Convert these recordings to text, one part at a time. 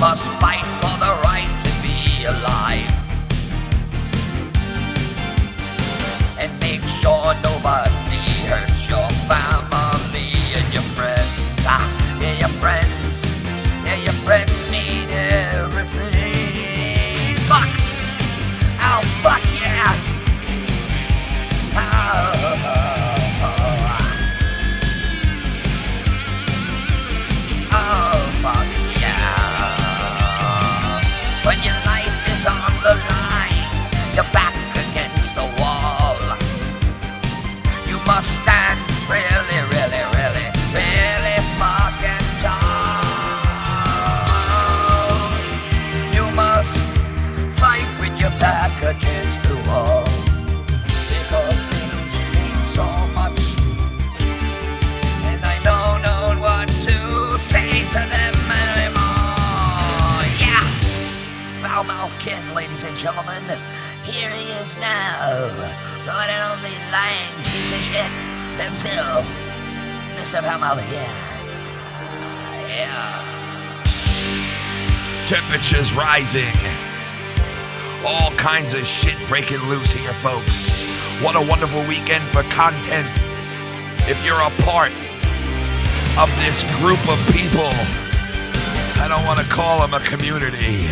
must fight for the right to be alive. And make sure nobody hurts your family and your friends. Yeah, your friends. Yeah, your friends mean everything. Fuck! Oh, fuck yeah! Oh, fuck yeah! When your life is on the line, you're back against the wall. You must stand really, really, really, really fucking tall. You must fight with your back against the wall, because things mean so much, and I don't know what to say to them anymore. Yeah, Foul-Mouthed Ken, ladies and gentlemen, here he is now, the one and only lying piece of shit himself, Mr. Foul-Mouth. Yeah. Temperatures rising. All kinds of shit breaking loose here, folks. What a wonderful weekend for content. If you're a part of this group of people, I don't want to call them a community,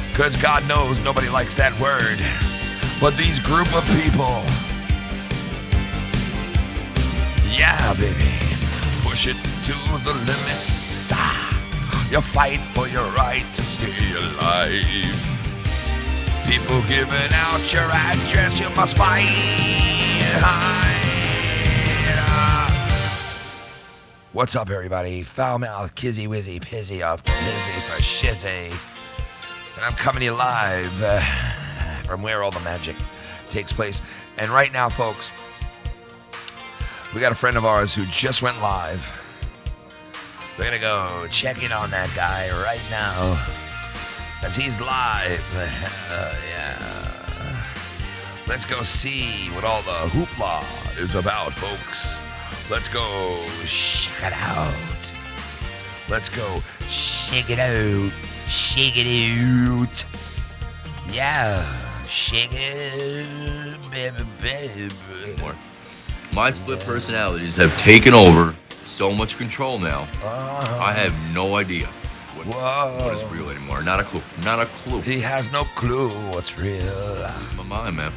because God knows nobody likes that word. But these group of people, yeah, baby, push it to the limits. You fight for your right to stay alive. People giving out your address, you must fight. What's up, everybody? Foul-Mouthed, Kizzy Wizzy Pizzy of Pizzy for Shizzy. And I'm coming to you live from where all the magic takes place. And right now, folks, we got a friend of ours who just went live. We're going to go check in on that guy right now, as he's live. Yeah. Let's go see what all the hoopla is about, folks. Let's go check it out. Let's go shake it out. Shake it out. Yeah. Shake it, baby, baby. My split personalities have taken over so much control now. I have no idea what is real anymore. Not a clue. Not a clue. He has no clue what's real. Lose my mind, man.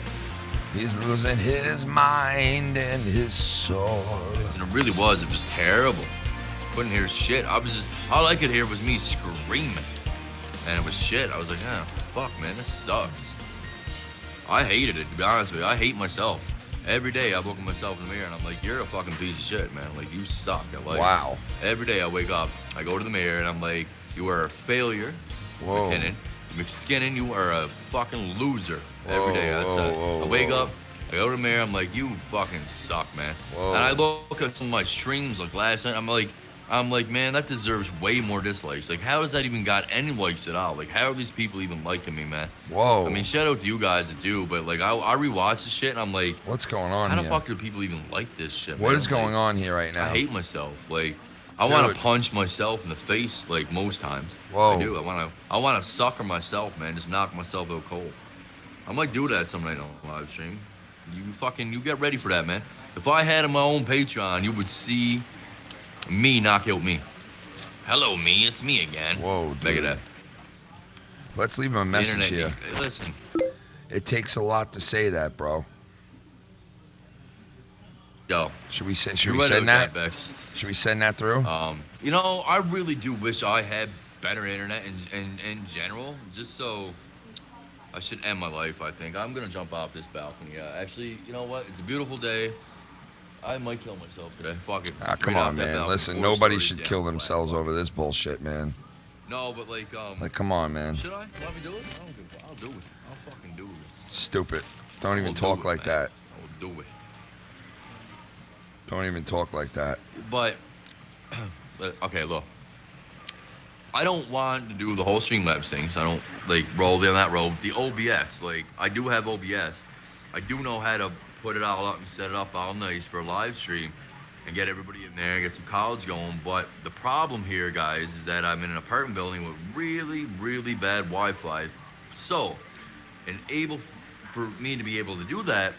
He's losing his mind and his soul. And it really was. It was terrible. Couldn't hear shit. All I could hear was me screaming. And it was shit. I was like, ah, fuck, man, this sucks. I hated it, to be honest with you. I hate myself. Every day I look at myself in the mirror and I'm like, you're a fucking piece of shit, man. Like, you suck at life. Wow. Every day I wake up, I go to the mirror and I'm like, you are a failure. Whoa. McSkinnon, you are a fucking loser. Every day I wake up, I go to the mirror, I'm like, you fucking suck, man. Whoa. And I look at some of my streams like last night, I'm like, man, that deserves way more dislikes. Like, how has that even got any likes at all? Like, how are these people even liking me, man? Whoa. I mean, shout out to you guys that do, but like, I rewatch this shit and I'm like, what's going on how here? the fuck do people even like this shit, man? What is going on here right now? I hate myself. Like, I want to punch myself in the face, like, most times. Whoa. I do. I want to sucker myself, man. Just knock myself out cold. I might do that some night on live stream. You get ready for that, man. If I had my own Patreon, you would see me knock out me. Hello, me. It's me again. Whoa, dude. Megadeth. Let's leave him a message here. Hey, listen. It takes a lot to say that, bro. Yo. Should we send that? Should we send that through? You know, I really do wish I had better internet in general, just so I should end my life, I think. I'm going to jump off this balcony. Actually, you know what? It's a beautiful day. I might kill myself today. Fuck it. Come on, man. Listen, nobody should kill themselves over this bullshit, man. No, but like, come on, man. Should I? Let me do it? I don't give a fuck. I'll do it. I'll fucking do it. Stupid. Don't even talk like that. I'll do it. Don't even talk like that. But, okay, look. I don't want to do the whole Streamlabs things. I don't, like, roll down that road. The OBS, like, I do have OBS. I do know how to put it all up and set it up all nice for a live stream. and get everybody in there, get some college going. But the problem here, guys, is that I'm in an apartment building with really, really bad Wi-Fi. So, for me to be able to do that,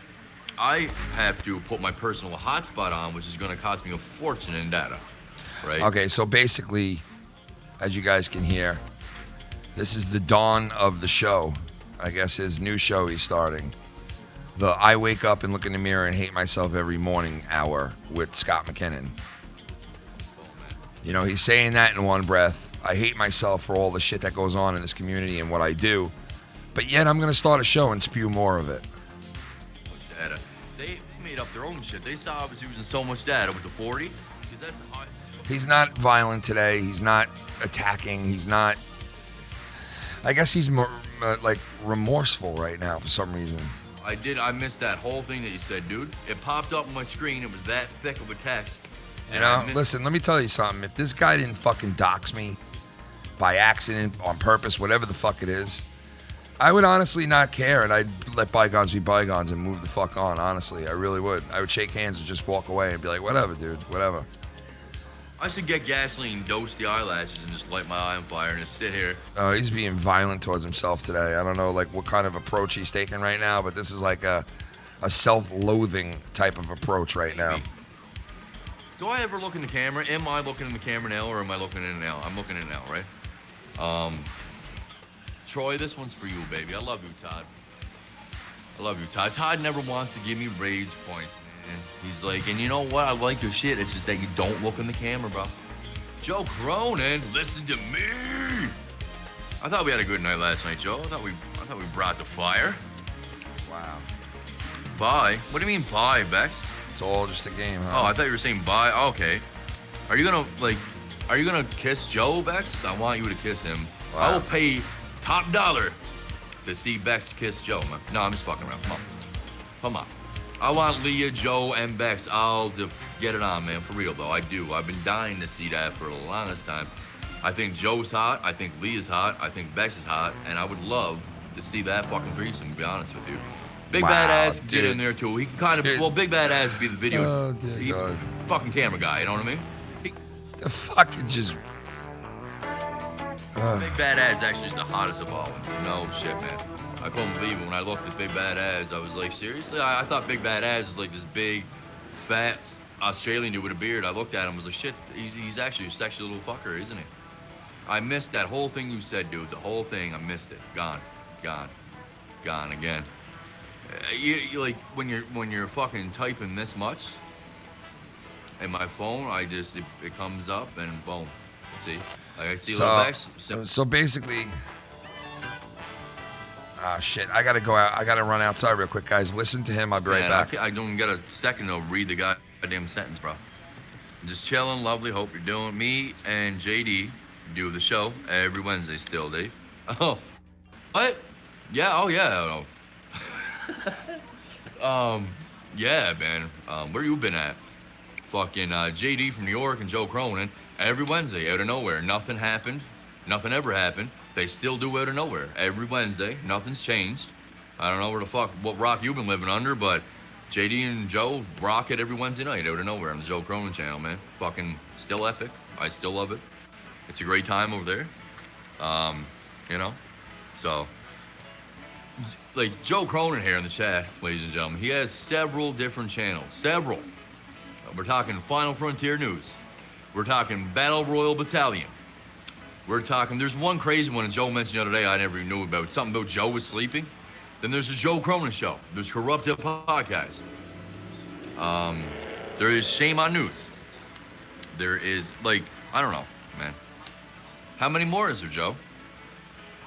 I have to put my personal hotspot on, which is going to cost me a fortune in data, right? Okay, so basically, as you guys can hear, this is the dawn of the show. I guess his new show he's starting. The I wake up and look in the mirror and hate myself every morning hour with Scott McKinnon. You know, he's saying that in one breath. I hate myself for all the shit that goes on in this community and what I do. But yet I'm going to start a show and spew more of it. Data. They made up their own shit. They saw I was using so much data with the 40. That's high. He's not violent today. He's not attacking. He's not... I guess he's more like remorseful right now for some reason. I missed that whole thing that you said, dude. It popped up on my screen. It was that thick of a text. You know, listen, let me tell you something. If this guy didn't fucking dox me by accident, on purpose, whatever the fuck it is, I would honestly not care, and I'd let bygones be bygones and move the fuck on, honestly. I really would. I would shake hands and just walk away and be like, whatever, dude, whatever. I should get gasoline, dose the eyelashes, and just light my eye on fire and just sit here. He's being violent towards himself today. I don't know, like, what kind of approach he's taking right now, but this is like a self-loathing type of approach right now. Do I ever look in the camera? Am I looking in the camera now, or am I looking in it now? I'm looking in it now, right? Troy, this one's for you, baby. I love you, Todd. I love you, Todd. Todd never wants to give me rage points, man. He's like, and you know what? I like your shit. It's just that you don't look in the camera, bro. Joe Cronin, listen to me. I thought we had a good night last night, Joe. I thought we brought the fire. Wow. Bye. What do you mean bye, Bex? It's all just a game, huh? Oh, I thought you were saying bye. Oh, okay. Are you gonna kiss Joe, Bex? I want you to kiss him. Wow. I will pay top dollar to see Bex kiss Joe, man. No, I'm just fucking around. Come on. I want Leah, Joe, and Bex all to get it on, man. For real, though. I do. I've been dying to see that for the longest time. I think Joe's hot. I think Leah's hot. I think Bex is hot. And I would love to see that fucking threesome, to be honest with you. Big Bad Ads get in there, too. He can kind of... Well, Big Bad Ads be the video... Oh, dear God. Fucking camera guy, you know what I mean? The fucking just... Big Bad Ads actually is the hottest of all. No shit, man. I couldn't believe it when I looked at Big Bad Ads. I was like, seriously? I thought Big Bad Ads was like this big, fat Australian dude with a beard. I looked at him and was like, shit, he's actually a sexy little fucker, isn't he? I missed that whole thing you said, dude. The whole thing, I missed it. Gone again. You like when you're fucking typing this much in my phone, it comes up and boom. See? Like I see little Bex. So basically, shit, I gotta go out. I gotta run outside real quick, guys. Listen to him. I'll be right back. I don't get a second to read the goddamn sentence, bro. I'm just chilling, lovely. Hope you're doing. Me and JD do the show every Wednesday still, Dave. Oh, what? Yeah. Oh yeah. Yeah, man. Where you been at? Fucking JD from New York and Joe Cronin. Every Wednesday, out of nowhere. Nothing happened. Nothing ever happened. They still do out of nowhere. Every Wednesday. Nothing's changed. I don't know what rock you've been living under, but JD and Joe rock it every Wednesday night out of nowhere on the Joe Cronin channel, man. Fucking still epic. I still love it. It's a great time over there. You know? So, like Joe Cronin here in the chat, ladies and gentlemen, he has several different channels. Several. We're talking Final Frontier News. We're talking Battle Royal Battalion. We're talking, there's one crazy one that Joe mentioned the other day I never even knew about. Something about Joe was sleeping. Then there's the Joe Cronin Show. There's Corrupted Podcast. There is Shame on News. There is, like, I don't know, man. How many more is there, Joe?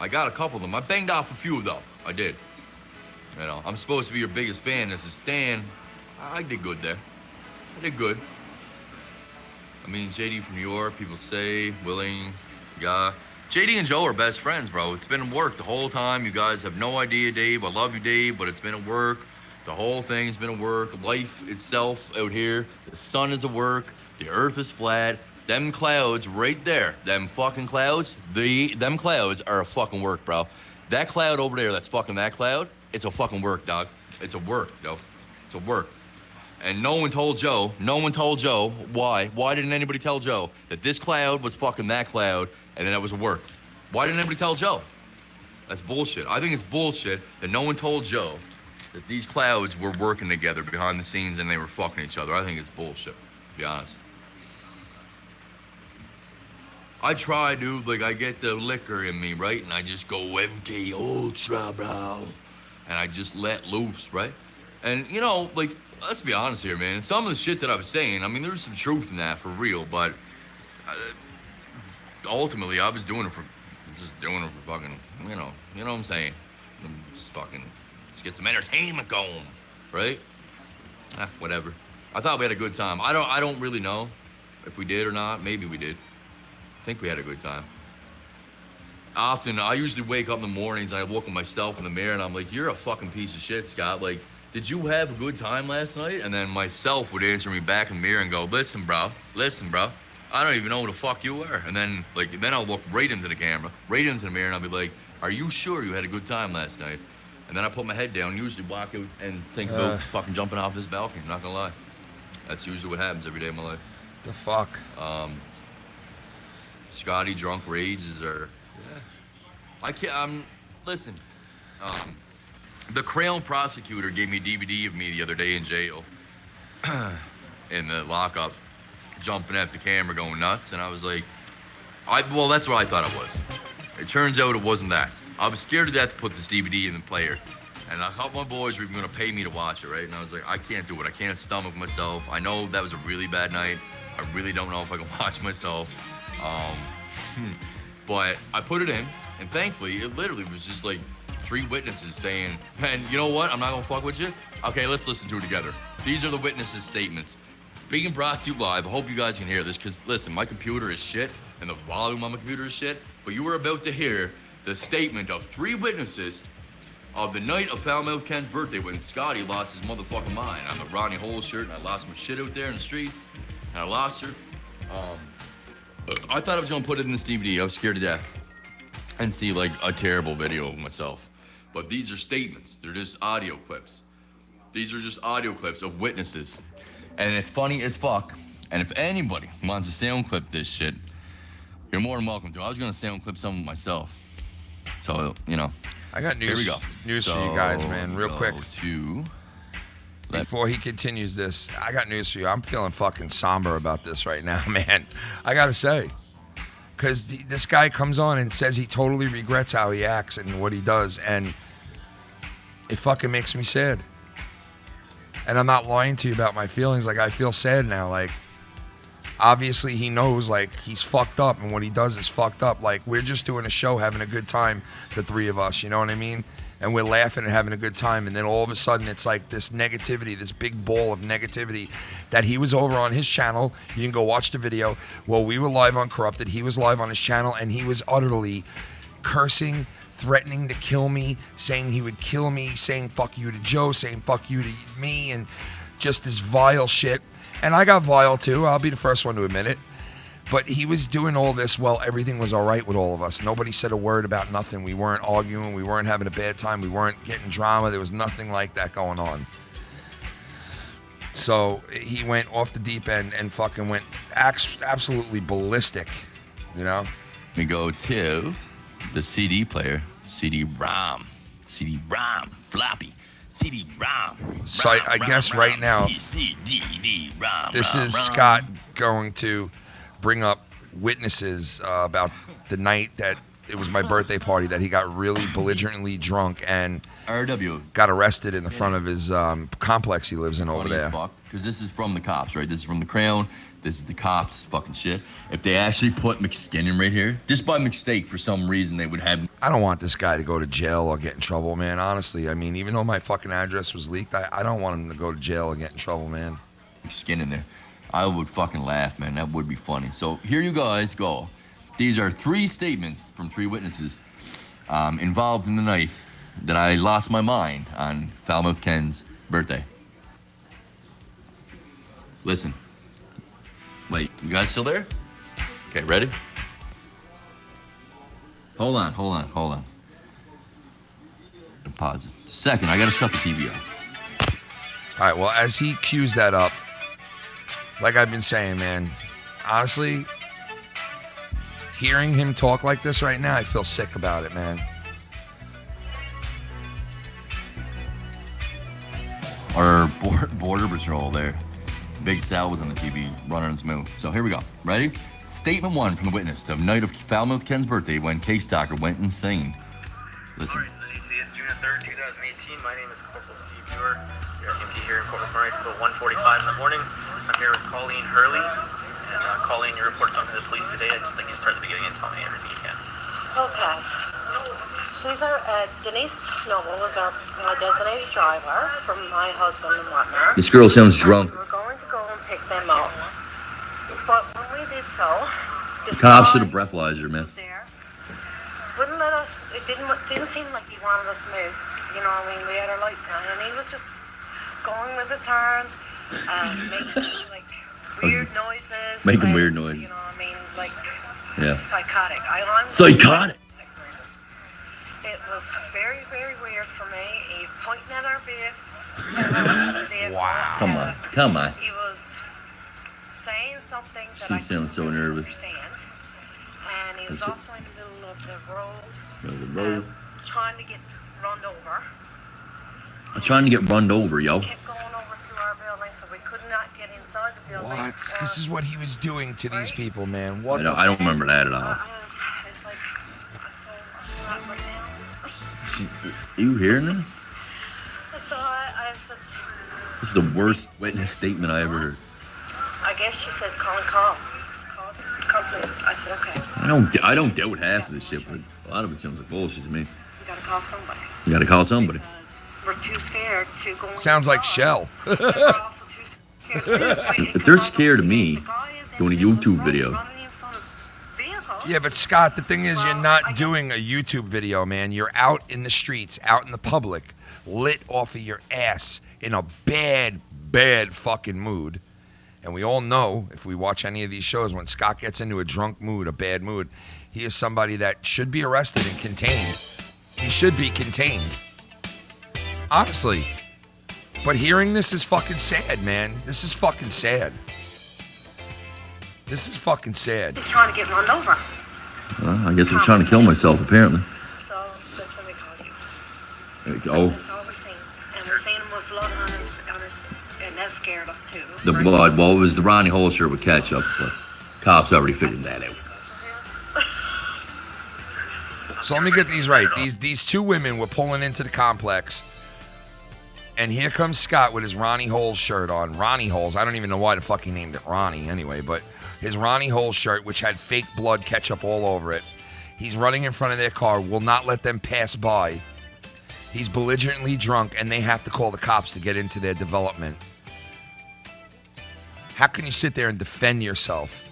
I got a couple of them. I banged off a few, though. I did. You know, I'm supposed to be your biggest fan. As a stan, I did good there. I did good. I mean, JD from New York, people say, willing, yeah. JD and Joe are best friends, bro. It's been work the whole time. You guys have no idea, Dave. I love you, Dave, but it's been a work. The whole thing's been a work. Life itself out here, the sun is a work. The earth is flat. Them clouds right there, them fucking clouds, them clouds are a fucking work, bro. That cloud over there, that's fucking that cloud, it's a fucking work, dog. It's a work, yo. It's a work. And no one told Joe. No one told Joe why. Why didn't anybody tell Joe that this cloud was fucking that cloud and then that was a work? Why didn't anybody tell Joe? That's bullshit. I think it's bullshit that no one told Joe that these clouds were working together behind the scenes and they were fucking each other. I think it's bullshit, to be honest. I try, dude. Like, I get the liquor in me, right? And I just go MK Ultra, bro. And I just let loose, right? And, you know, like, let's be honest here, man. Some of the shit that I was saying, I mean, there's some truth in that for real, but ultimately, I was doing it for fucking, you know what I'm saying? Just get some entertainment going, right? Whatever. I thought we had a good time. I don't really know if we did or not. Maybe we did. I think we had a good time. Often, I usually wake up in the mornings, I look at myself in the mirror, and I'm like, you're a fucking piece of shit, Scott. Like, did you have a good time last night? And then myself would answer me back in the mirror and go, listen, bro. I don't even know who the fuck you were. And then, then I'll look right into the camera, right into the mirror, and I'll be like, are you sure you had a good time last night? And then I put my head down, usually walk out and think about fucking jumping off this balcony, not gonna lie. That's usually what happens every day of my life. The fuck? Scotty drunk rages are... Yeah. I can't... listen. The Crown prosecutor gave me a DVD of me the other day in jail. In the lockup. Jumping at the camera going nuts. And I was like... well, that's what I thought it was. It turns out it wasn't that. I was scared to death to put this DVD in the player. And I thought my boys were even going to pay me to watch it, right? And I was like, I can't do it. I can't stomach myself. I know that was a really bad night. I really don't know if I can watch myself. But I put it in, and thankfully, it literally was just like 3 witnesses saying, man, you know what? I'm not gonna fuck with you. Okay, let's listen to it together. These are the witnesses' statements. Being brought to you live, I hope you guys can hear this, because listen, my computer is shit, and the volume on my computer is shit, but you were about to hear the statement of 3 witnesses of the night of Foulmouth Ken's birthday when Scotty lost his motherfucking mind. I'm a Ronnie Hole shirt, and I lost my shit out there in the streets, and I lost her. I thought I was gonna put it in this DVD. I was scared to death and see like a terrible video of myself. But these are statements. They're just audio clips. These are just audio clips of witnesses. And it's funny as fuck. And if anybody wants to sound clip this shit, you're more than welcome to. I was gonna sound clip some myself. So, you know. I got news. Here we go. News for you guys, man. Real quick. Before he continues this, I got news for you. I'm feeling fucking somber about this right now, man. I gotta say. Because this guy comes on and says he totally regrets how he acts and what he does, and it fucking makes me sad. And I'm not lying to you about my feelings. Like, I feel sad now. Like, obviously he knows, like, he's fucked up, and what he does is fucked up. Like, we're just doing a show, having a good time, the 3 of us, you know what I mean? And we're laughing and having a good time, and then all of a sudden it's like this negativity, this big ball of negativity that he was over on his channel. You can go watch the video. Well, we were live on Corrupted. He was live on his channel, and he was utterly cursing, threatening to kill me, saying he would kill me, saying fuck you to Joe, saying fuck you to me, and just this vile shit. And I got vile too. I'll be the first one to admit it. But he was doing all this while everything was all right with all of us. Nobody said a word about nothing. We weren't arguing. We weren't having a bad time. We weren't getting drama. There was nothing like that going on. So he went off the deep end and fucking went absolutely ballistic, you know? We go to the CD player, CD-ROM, floppy, CD-ROM. So I guess right now, this is Scott going to bring up witnesses about the night that it was my birthday party, that he got really belligerently drunk and RW got arrested in the front of his complex he lives in over there. Because this is from the cops, right? This is from the Crown. This is the cops fucking shit. If they actually put McSkinnon right here, just by mistake, for some reason, they would have... I don't want this guy to go to jail or get in trouble, man. Honestly, I mean, even though my fucking address was leaked, I don't want him to go to jail or get in trouble, man. McSkinnon there. I would fucking laugh, man. That would be funny. So here you guys go. These are 3 statements from 3 witnesses involved in the night that I lost my mind on Foulmouth Ken's birthday. Listen. Wait, you guys still there? Okay, ready? Hold on. Pause it. Second, I gotta shut the TV off. All right, well, as he cues that up, like I've been saying, man, honestly, hearing him talk like this right now, I feel sick about it, man. Our border patrol there. Big Sal was on the TV running his mouth. So here we go. Ready? Statement 1 from the witness. The night of Falmouth Ken's birthday when Case Stalker went insane. Listen. Alright, so today is June 3rd, 2018. My name is Corporal Steve Buer. Your SMT here in Fort McMurray. It's about 1:45 in the morning. I'm here with Colleen Hurley. And Colleen, your report's on to the police today. I'd just like you to start at the beginning and tell me everything you can. Okay. She's our, Denise Noble was our designated driver from my husband and whatnot. This girl sounds drunk. We were going to go and pick them up. But when we did so, The cops did a breathalyzer, man. was there. Wouldn't let us, it didn't seem like he wanted us to move. You know what I mean? We had our lights on and he was just going with his arms, making like weird noises. Making like, weird noises. You know what I mean? Like Yeah. psychotic. Psychotic. It was very, very weird for me. He pointing at our vehicle. Wow. Come on. He was saying something that She I sounds so couldn't nervous. understand. And he was That's it. also in the middle of the road, The road. trying to get run over. I'm trying to get run over, yo. Kept going over through our building, so we could not get inside the building. What? This is what he was doing to these people, man. What I the don't remember that at all. It's like, I saw that right now. You hearing this? So I said, This is the worst witness statement I ever heard. I guess she said, call. Call police. I said, okay. I don't doubt half of this shit, but a lot of it sounds like bullshit to me. We gotta call somebody. You gotta call somebody. We're too scared to go. Sounds like inside. Shell. We're also too scared to If they're scared of me, The guy is in doing a the middle of YouTube the road video. running in front of vehicles. Yeah, but Scott, the thing is, you're Well, I not guess- doing a YouTube video, man. You're out in the streets, out in the public, lit off of your ass in a bad, bad fucking mood. And we all know, if we watch any of these shows, when Scott gets into a drunk mood, a bad mood, he is somebody that should be arrested and contained. He should be contained. Honestly. But hearing this is fucking sad, man. This is fucking sad. This is fucking sad. He's trying to get run over. Well, I guess I'm trying to kill myself, apparently. So that's when we called you. Oh, That's all we're seeing. And we're seeing him with blood on his, and that scared us too. the Right? blood. Well, it was the Ronnie Hole shirt with ketchup, but cops already figured that out. So let me get these right. These two women were pulling into the complex, and here comes Scott with his Ronnie Holes shirt on. Ronnie Holes. I don't even know why the fuck he named it Ronnie anyway, but his Ronnie Holes shirt, which had fake blood ketchup all over it. He's running in front of their car, will not let them pass by. He's belligerently drunk, and they have to call the cops to get into their development. How can you sit there and defend yourself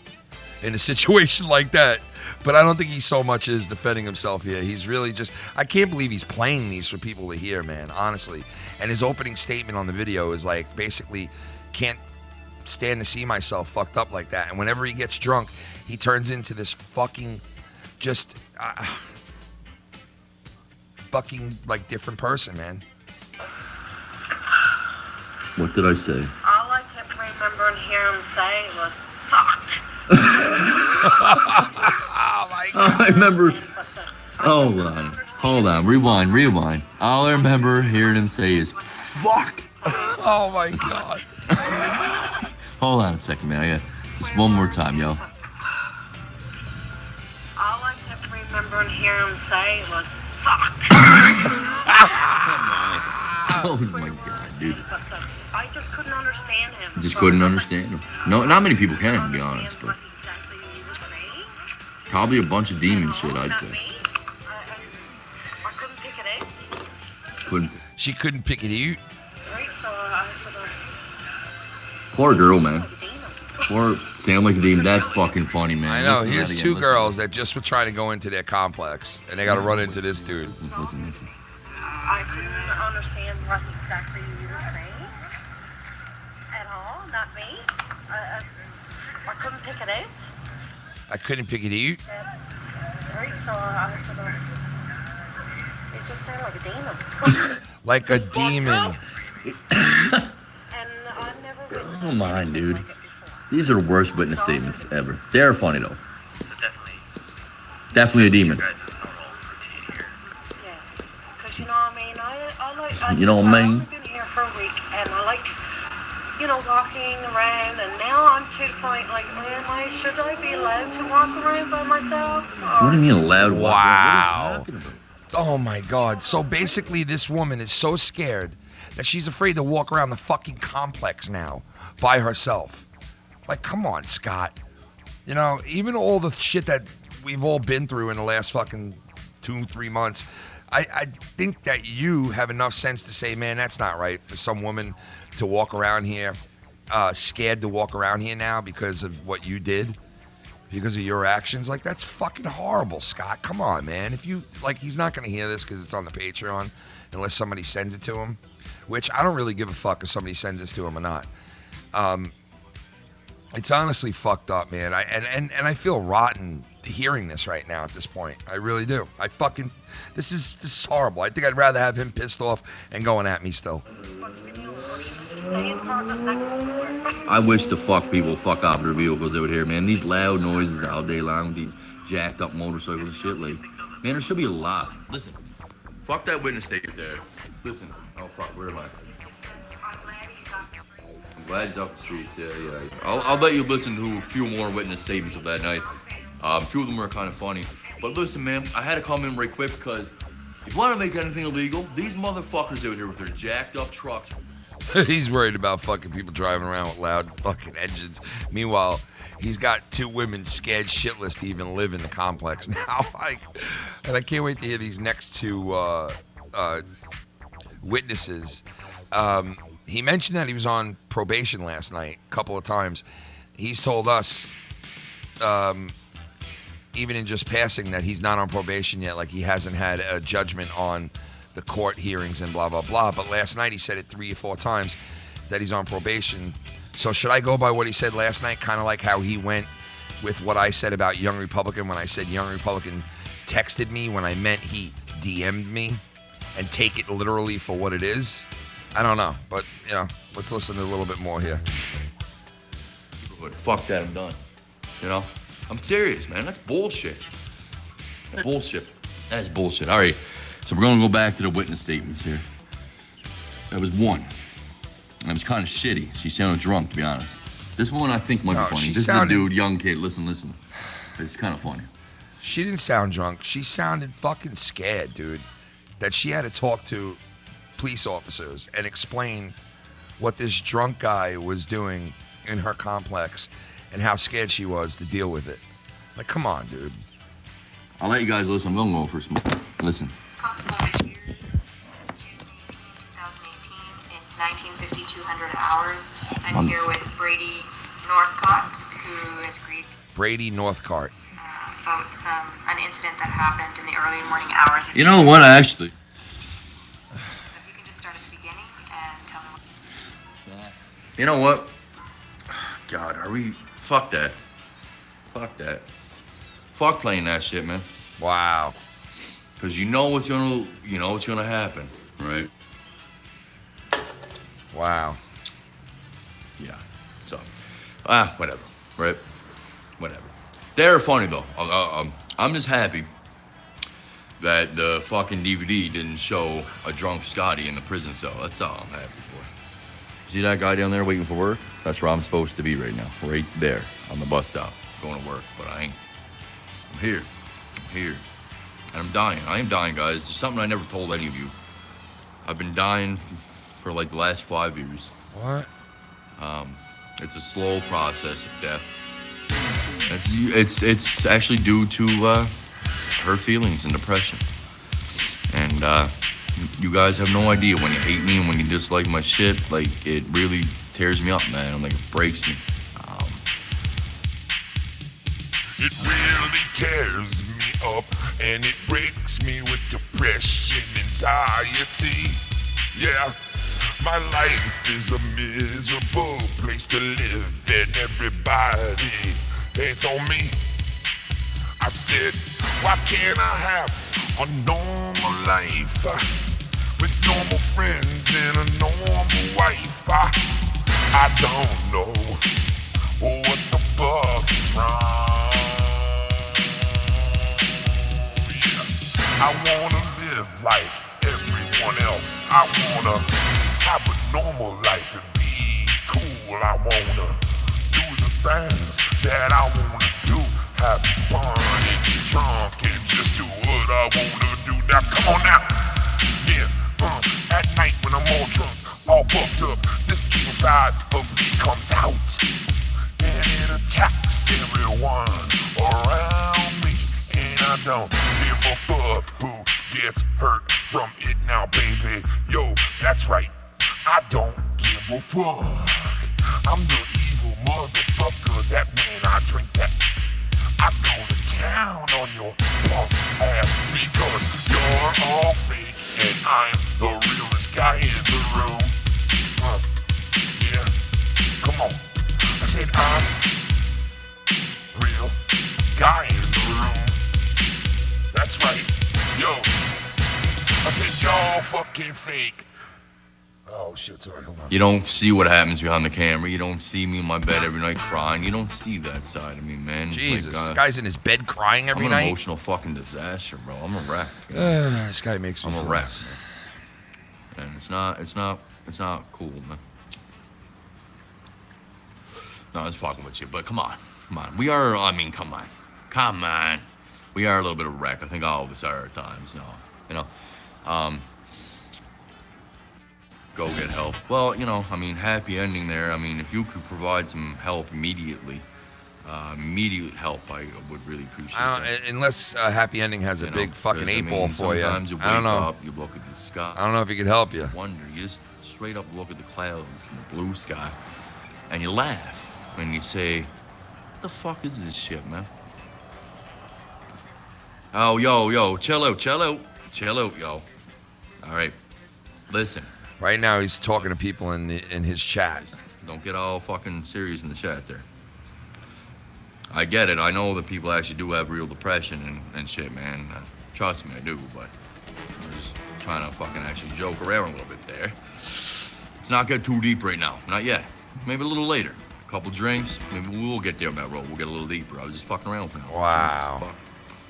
in a situation like that? But I don't think he so much is defending himself here. He's really just, I can't believe he's playing these for people to hear, man, honestly. And his opening statement on the video is like, basically, can't stand to see myself fucked up like that. And whenever he gets drunk, he turns into this fucking, just, fucking, like, different person, man. What did I say? All I kept remembering hearing him say was, fuck. Oh, my God. I remember. Hold on. Rewind. All I remember hearing him say is "fuck." Oh, my God. Hold on a second, man. I got just one more time, yo. All I kept remembering hearing him say was, fuck. Oh my God, dude. I just couldn't understand him. Just couldn't understand him. No, not many people can, to be honest, but What exactly he was saying. probably a bunch of demon shit, I'd Not say. me. I couldn't pick it out. Couldn't. She couldn't pick it out. Right, so I said, Poor girl, man. like a demon. Poor sound like a demon. That's fucking funny, man. I know. Listen to Here's that two again. girls that just were trying to go into their complex, and they got to run into this dude. Listen. I couldn't understand what exactly he was saying at all. Not me. I couldn't pick it out. I couldn't pick it out. Right, so I said, it just sounded like a demon. Like a demon. I don't mind, dude. These are the worst witness statements ever. They're funny though. So Definitely a demon. you guys' normal routine here. Yes. Because you know what I mean? I like. You know what I mean? I've been here for a week, and I like, walking around. And now I'm to the point like, should I be allowed to walk around by myself? What do you mean allowed? Wow. What are you talking about? Oh my God. So basically, this woman is so scared that she's afraid to walk around the fucking complex now by herself. Like, come on, Scott. Even all the shit that we've all been through in the last fucking 2-3 months, I think that you have enough sense to say, man, that's not right for some woman to walk around here, scared to walk around here now because of what you did, because of your actions. Like, that's fucking horrible, Scott. Come on, man. If you, he's not going to hear this because it's on the Patreon unless somebody sends it to him, which I don't really give a fuck if somebody sends this to him or not. It's honestly fucked up, man. I feel rotten hearing this right now at this point. I really do. This is horrible. I think I'd rather have him pissed off and going at me still. I wish the fuck off their vehicles over here, man. These loud noises all day long with these jacked up motorcycles and shit. Like, man, there should be a law. Listen, fuck that witness statement there. Listen, oh fuck, where am I? I'm glad he's off the streets. Yeah. I'll let you listen to a few more witness statements of that night. A few of them were kind of funny. But listen, man, I had to come in right quick because if you want to make anything illegal, these motherfuckers out here with their jacked up trucks. He's worried about fucking people driving around with loud fucking engines. Meanwhile, he's got 2 women scared shitless to even live in the complex now. And I can't wait to hear these next 2 witnesses. He mentioned that he was on probation last night a couple of times. He's told us, even in just passing, that he's not on probation yet. Like, he hasn't had a judgment on the court hearings and blah, blah, blah. But last night he said it 3 or 4 times that he's on probation. So should I go by what he said last night? Kind of like how he went with what I said about Young Republican when I said Young Republican texted me when I meant he DM'd me, and take it literally for what it is? I don't know. But, let's listen to a little bit more here. Fuck that, I'm done. I'm serious, man. That's bullshit. That's bullshit. That's bullshit. All right. So we're going to go back to the witness statements here. There was one. And it was kind of shitty. She sounded drunk, to be honest. This one I think might be funny. This is a dude, young kid. Listen. It's kind of funny. She didn't sound drunk. She sounded fucking scared, dude. That she had to talk to police officers and explain what this drunk guy was doing in her complex and how scared she was to deal with it. Like, come on, dude. I'll let you guys listen. I'm going to go for a smoke. Listen. Constable 2018, it's 1950, 200 hours. I'm here with Brady Northcott, who has grieved Brady Northcart. about an incident that happened in the early morning hours. You know what, actually? If you can just start at the beginning and tell me what. You know what? God, are we... Fuck that. Fuck that. Fuck playing that shit, man. Wow. Because you know what's gonna happen, right? Wow. Yeah. So, whatever, right? Whatever. They're funny though. I'm just happy that the fucking DVD didn't show a drunk Scotty in the prison cell. That's all I'm happy for. See that guy down there waiting for work? That's where I'm supposed to be right now, right there on the bus stop, going to work. But I ain't. I'm here. And I'm dying. I am dying, guys. There's something I never told any of you. I've been dying for like the last 5 years. What? It's a slow process of death. It's actually due to her feelings and depression. And you guys have no idea when you hate me and when you dislike my shit. Like, it really tears me up, man. Like, it breaks me. It really tears me up and it breaks me with depression, anxiety. Yeah, my life is a miserable place to live and everybody hates on me. I said, why can't I have a normal life with normal friends and a normal wife? I don't know what the fuck is wrong. Yeah. I wanna live like everyone else. I wanna have a normal life and be cool. I wanna do the things that I wanna do. Have fun and get drunk and just do what I wanna do. Now come on now. Yeah, at night when I'm all drunk, all fucked up, this evil side of me comes out. And it attacks everyone around me. And I don't give a fuck who gets hurt from it now, baby. Yo, that's right, I don't give a fuck. I'm the evil motherfucker that when I drink that, I go to town on your punk ass because you're all fake and I'm the realest guy in the room. Yeah, come on. I said I'm real guy in the room. That's right. Yo, I said y'all fucking fake. Oh shit, sorry, hold on. You don't see what happens behind the camera. You don't see me in my bed every night crying. You don't see that side of me, man. Jesus, this guy's in his bed crying every night. I'm an emotional fucking disaster, bro. I'm a wreck. This guy makes me I'm feel a wreck, man. And it's not cool, man. No, I was fucking with you, but come on. We are, come on. We are a little bit of a wreck. I think all of us are at times, Go get help. Well, happy ending there. If you could provide some help immediately, immediate help, I would really appreciate that. Unless Happy Ending has a big fucking 8-ball for you. Sometimes you wake up, you look at the sky. I don't know if he could help you. Wonder, you just straight up look at the clouds and the blue sky, and you laugh, and you say, what the fuck is this shit, man? Oh, yo, chill out, yo. All right, listen. Right now, he's talking to people in his chat. Don't get all fucking serious in the chat there. I get it. I know that people actually do have real depression and shit, man. Trust me, I do. But I'm just trying to fucking actually joke around a little bit there. Let's not get too deep right now. Not yet. Maybe a little later. A couple drinks. Maybe we'll get down that road. We'll get a little deeper. I was just fucking around for now. Wow. Fuck.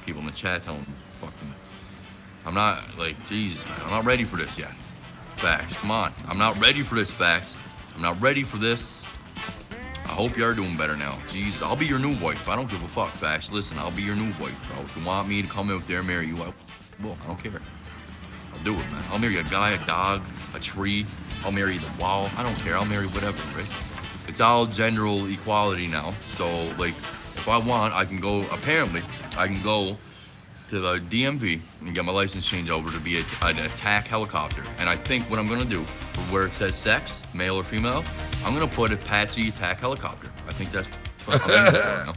People in the chat telling me fucking... I'm not, Jesus, man. I'm not ready for this yet. Facts. Come on. I'm not ready for this, facts. I'm not ready for this. I hope you are doing better now. Jeez, I'll be your new wife. I don't give a fuck, facts. Listen, I'll be your new wife, bro. If you want me to come out there and marry you, well, I don't care. I'll do it, man. I'll marry a guy, a dog, a tree. I'll marry the wall. I don't care. I'll marry whatever, right? It's all gender equality now. So, if I want, I can go to the DMV and get my license changed over to be an attack helicopter. And I think what I'm gonna do, where it says sex, male or female, I'm gonna put Apache attack helicopter. I think that's what I'm gonna do right now.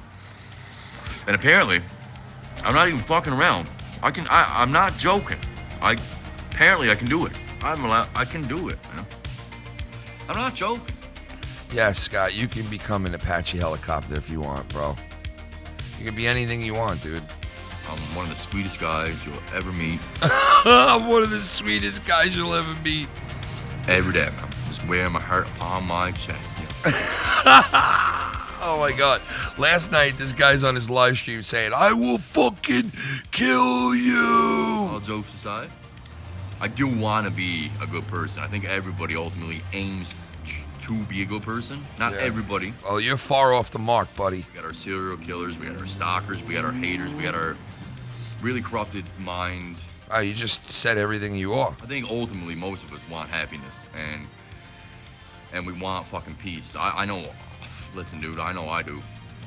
And apparently, I'm not even fucking around. I'm not joking. Apparently I can do it. I can do it, man. I'm not joking. Yeah, Scott, you can become an Apache helicopter if you want, bro. You can be anything you want, dude. I'm one of the sweetest guys you'll ever meet. I'm one of the sweetest guys you'll ever meet. Every day, man. Just wearing my heart upon my chest. Oh my God. Last night, this guy's on his live stream saying, I will fucking kill you. All jokes aside, I do want to be a good person. I think everybody ultimately aims to be a good person. Not everybody. Oh, you're far off the mark, buddy. We got our serial killers, we got our stalkers, we got our haters, we got our really corrupted mind. Oh, you just said everything you are. I think ultimately most of us want happiness and we want fucking peace. I know, listen, dude, I know I do.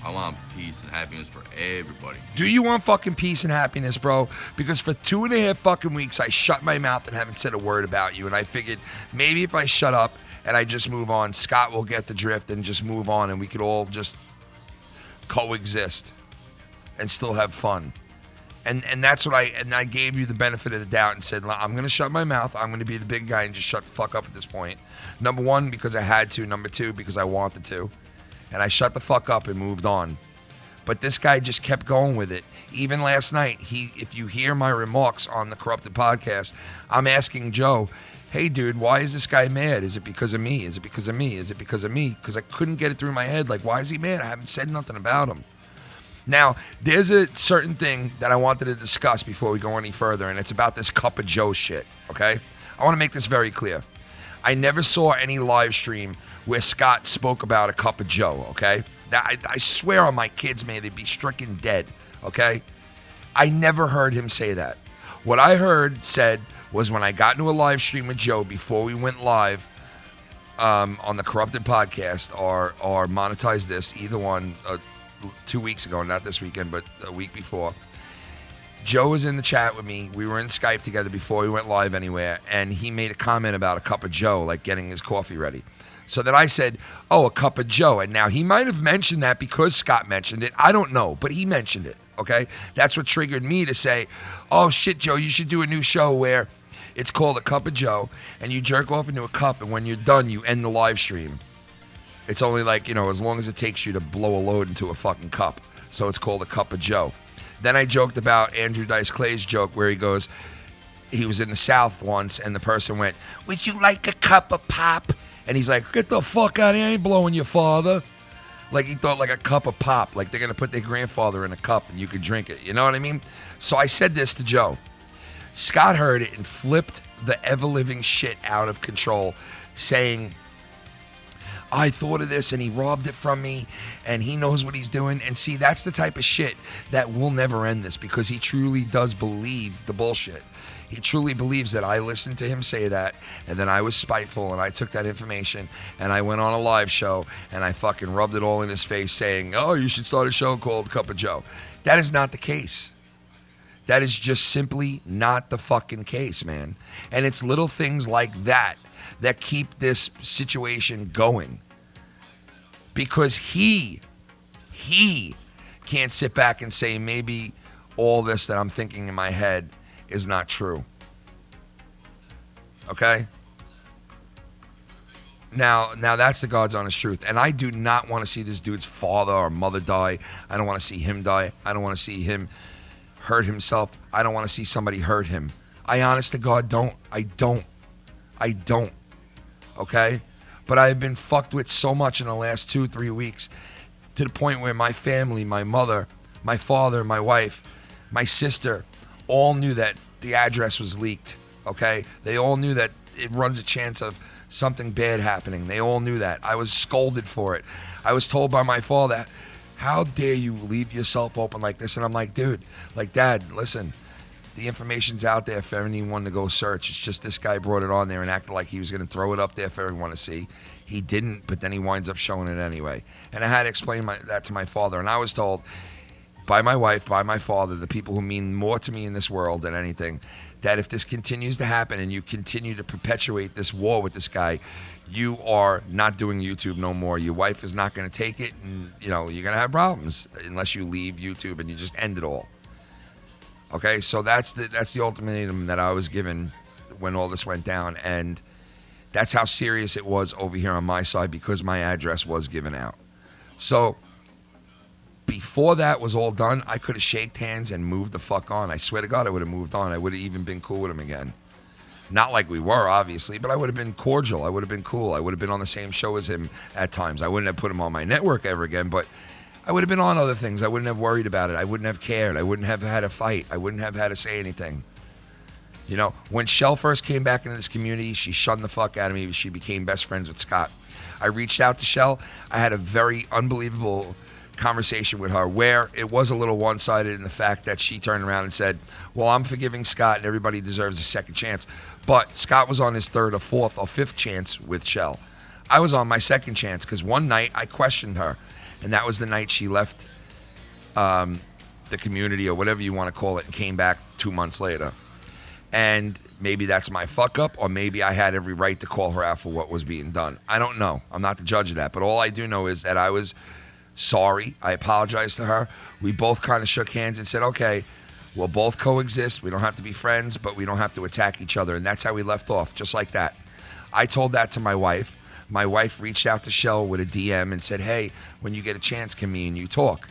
I want peace and happiness for everybody. Do you want fucking peace and happiness, bro? Because for 2.5 fucking weeks, I shut my mouth and haven't said a word about you. And I figured maybe if I shut up and I just move on, Scott will get the drift and just move on and we could all just coexist and still have fun. And that's what I gave you the benefit of the doubt and said, I'm going to shut my mouth. I'm going to be the big guy and just shut the fuck up at this point. Number one, because I had to. Number two, because I wanted to. And I shut the fuck up and moved on. But this guy just kept going with it. Even last night, if you hear my remarks on the Corrupted Podcast, I'm asking Joe, hey, dude, why is this guy mad? Is it because of me? Is it because of me? Is it because of me? Because I couldn't get it through my head. Like, why is he mad? I haven't said nothing about him. Now, there's a certain thing that I wanted to discuss before we go any further, and it's about this Cup of Joe shit, okay? I want to make this very clear. I never saw any live stream where Scott spoke about a Cup of Joe, okay? I swear on my kids, may they be stricken dead, okay? I never heard him say that. What I heard said was when I got into a live stream with Joe before we went live on the Corrupted podcast or Monetize This, either one, 2 weeks ago, not this weekend, but a week before. Joe was in the chat with me. We were in Skype together before we went live anywhere, and he made a comment about a Cup of Joe, like getting his coffee ready. So then I said, oh, a Cup of Joe. And now he might have mentioned that because Scott mentioned it. I don't know, but he mentioned it, okay? That's what triggered me to say, oh, shit, Joe, you should do a new show where it's called a Cup of Joe, and you jerk off into a cup, and when you're done, you end the live stream. It's only like, as long as it takes you to blow a load into a fucking cup. So it's called a Cup of Joe. Then I joked about Andrew Dice Clay's joke where he goes, he was in the South once, and the person went, would you like a cup of pop? And he's like, get the fuck out of here, I ain't blowing your father. Like he thought like a cup of pop, like they're going to put their grandfather in a cup and you can drink it. You know what I mean? So I said this to Joe. Scott heard it and flipped the ever-living shit out of control, saying, I thought of this and he robbed it from me and he knows what he's doing. And see, that's the type of shit that will never end this because he truly does believe the bullshit. He truly believes that I listened to him say that and then I was spiteful and I took that information and I went on a live show and I fucking rubbed it all in his face saying, oh, you should start a show called Cup of Joe. That is not the case. That is just simply not the fucking case, man. And it's little things like that that keep this situation going. Because he can't sit back and say maybe all this that I'm thinking in my head is not true. Okay? Now that's the God's honest truth. And I do not want to see this dude's father or mother die. I don't want to see him die. I don't want to see him hurt himself. I don't want to see somebody hurt him. I honest to God don't. I don't. Okay? But I've been fucked with so much in the last 2-3 weeks to the point where my family, my mother, my father, my wife, my sister, all knew that the address was leaked, okay? They all knew that it runs a chance of something bad happening. They all knew that. I was scolded for it. I was told by my father, how dare you leave yourself open like this? And I'm like, dude, like, Dad, listen, the information's out there for anyone to go search. It's just this guy brought it on there and acted like he was going to throw it up there for everyone to see. He didn't, but then he winds up showing it anyway. And I had to explain that to my father. And I was told by my wife, by my father, the people who mean more to me in this world than anything, that if this continues to happen and you continue to perpetuate this war with this guy, you are not doing YouTube no more. Your wife is not going to take it, and you're going to have problems unless you leave YouTube and you just end it all. Okay, so that's the ultimatum that I was given when all this went down, and that's how serious it was over here on my side because my address was given out. So before that was all done, I could have shaked hands and moved the fuck on. I swear to God, I would have moved on. I would have even been cool with him again. Not like we were, obviously, but I would have been cordial. I would have been cool. I would have been on the same show as him at times. I wouldn't have put him on my network ever again, but I would have been on other things. I wouldn't have worried about it. I wouldn't have cared. I wouldn't have had a fight. I wouldn't have had to say anything. When Shell first came back into this community, she shunned the fuck out of me. She became best friends with Scott. I reached out to Shell. I had a very unbelievable conversation with her where it was a little one-sided in the fact that she turned around and said, well, I'm forgiving Scott and everybody deserves a second chance. But Scott was on his third or fourth or fifth chance with Shell. I was on my second chance because one night I questioned her, and that was the night she left the community or whatever you want to call it and came back 2 months later. And maybe that's my fuck up, or maybe I had every right to call her out for what was being done. I don't know. I'm not the judge of that. But all I do know is that I was sorry. I apologized to her. We both kind of shook hands and said, okay, we'll both coexist. We don't have to be friends, but we don't have to attack each other. And that's how we left off, just like that. I told that to my wife. My wife reached out to Shell with a DM and said, hey, when you get a chance, can me and you talk?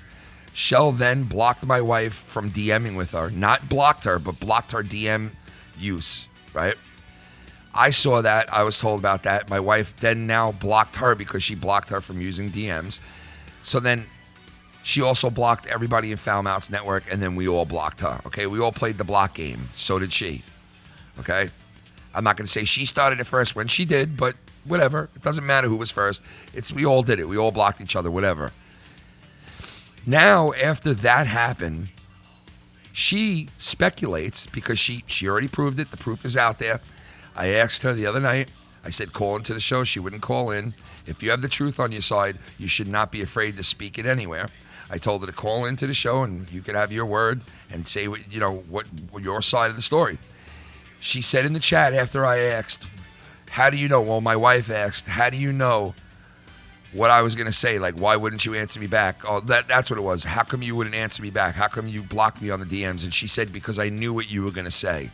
Shell then blocked my wife from DMing with her. Not blocked her, but blocked her DM use, right? I saw that. I was told about that. My wife then now blocked her because she blocked her from using DMs. So then she also blocked everybody in Foul Mouths Network, and then we all blocked her. Okay, we all played the block game. So did she. Okay, I'm not going to say she started it first when she did, but whatever. It doesn't matter who was first. We all did it. We all blocked each other, whatever. Now, after that happened, she speculates because she already proved it. The proof is out there. I asked her the other night, I said, call into the show. She wouldn't call in. If you have the truth on your side, you should not be afraid to speak it anywhere. I told her to call into the show and you could have your word and say what your side of the story. She said in the chat after I asked, how do you know? Well, my wife asked, how do you know what I was going to say? Like, why wouldn't you answer me back? Oh, that's what it was. How come you wouldn't answer me back? How come you blocked me on the DMs? And she said, because I knew what you were going to say.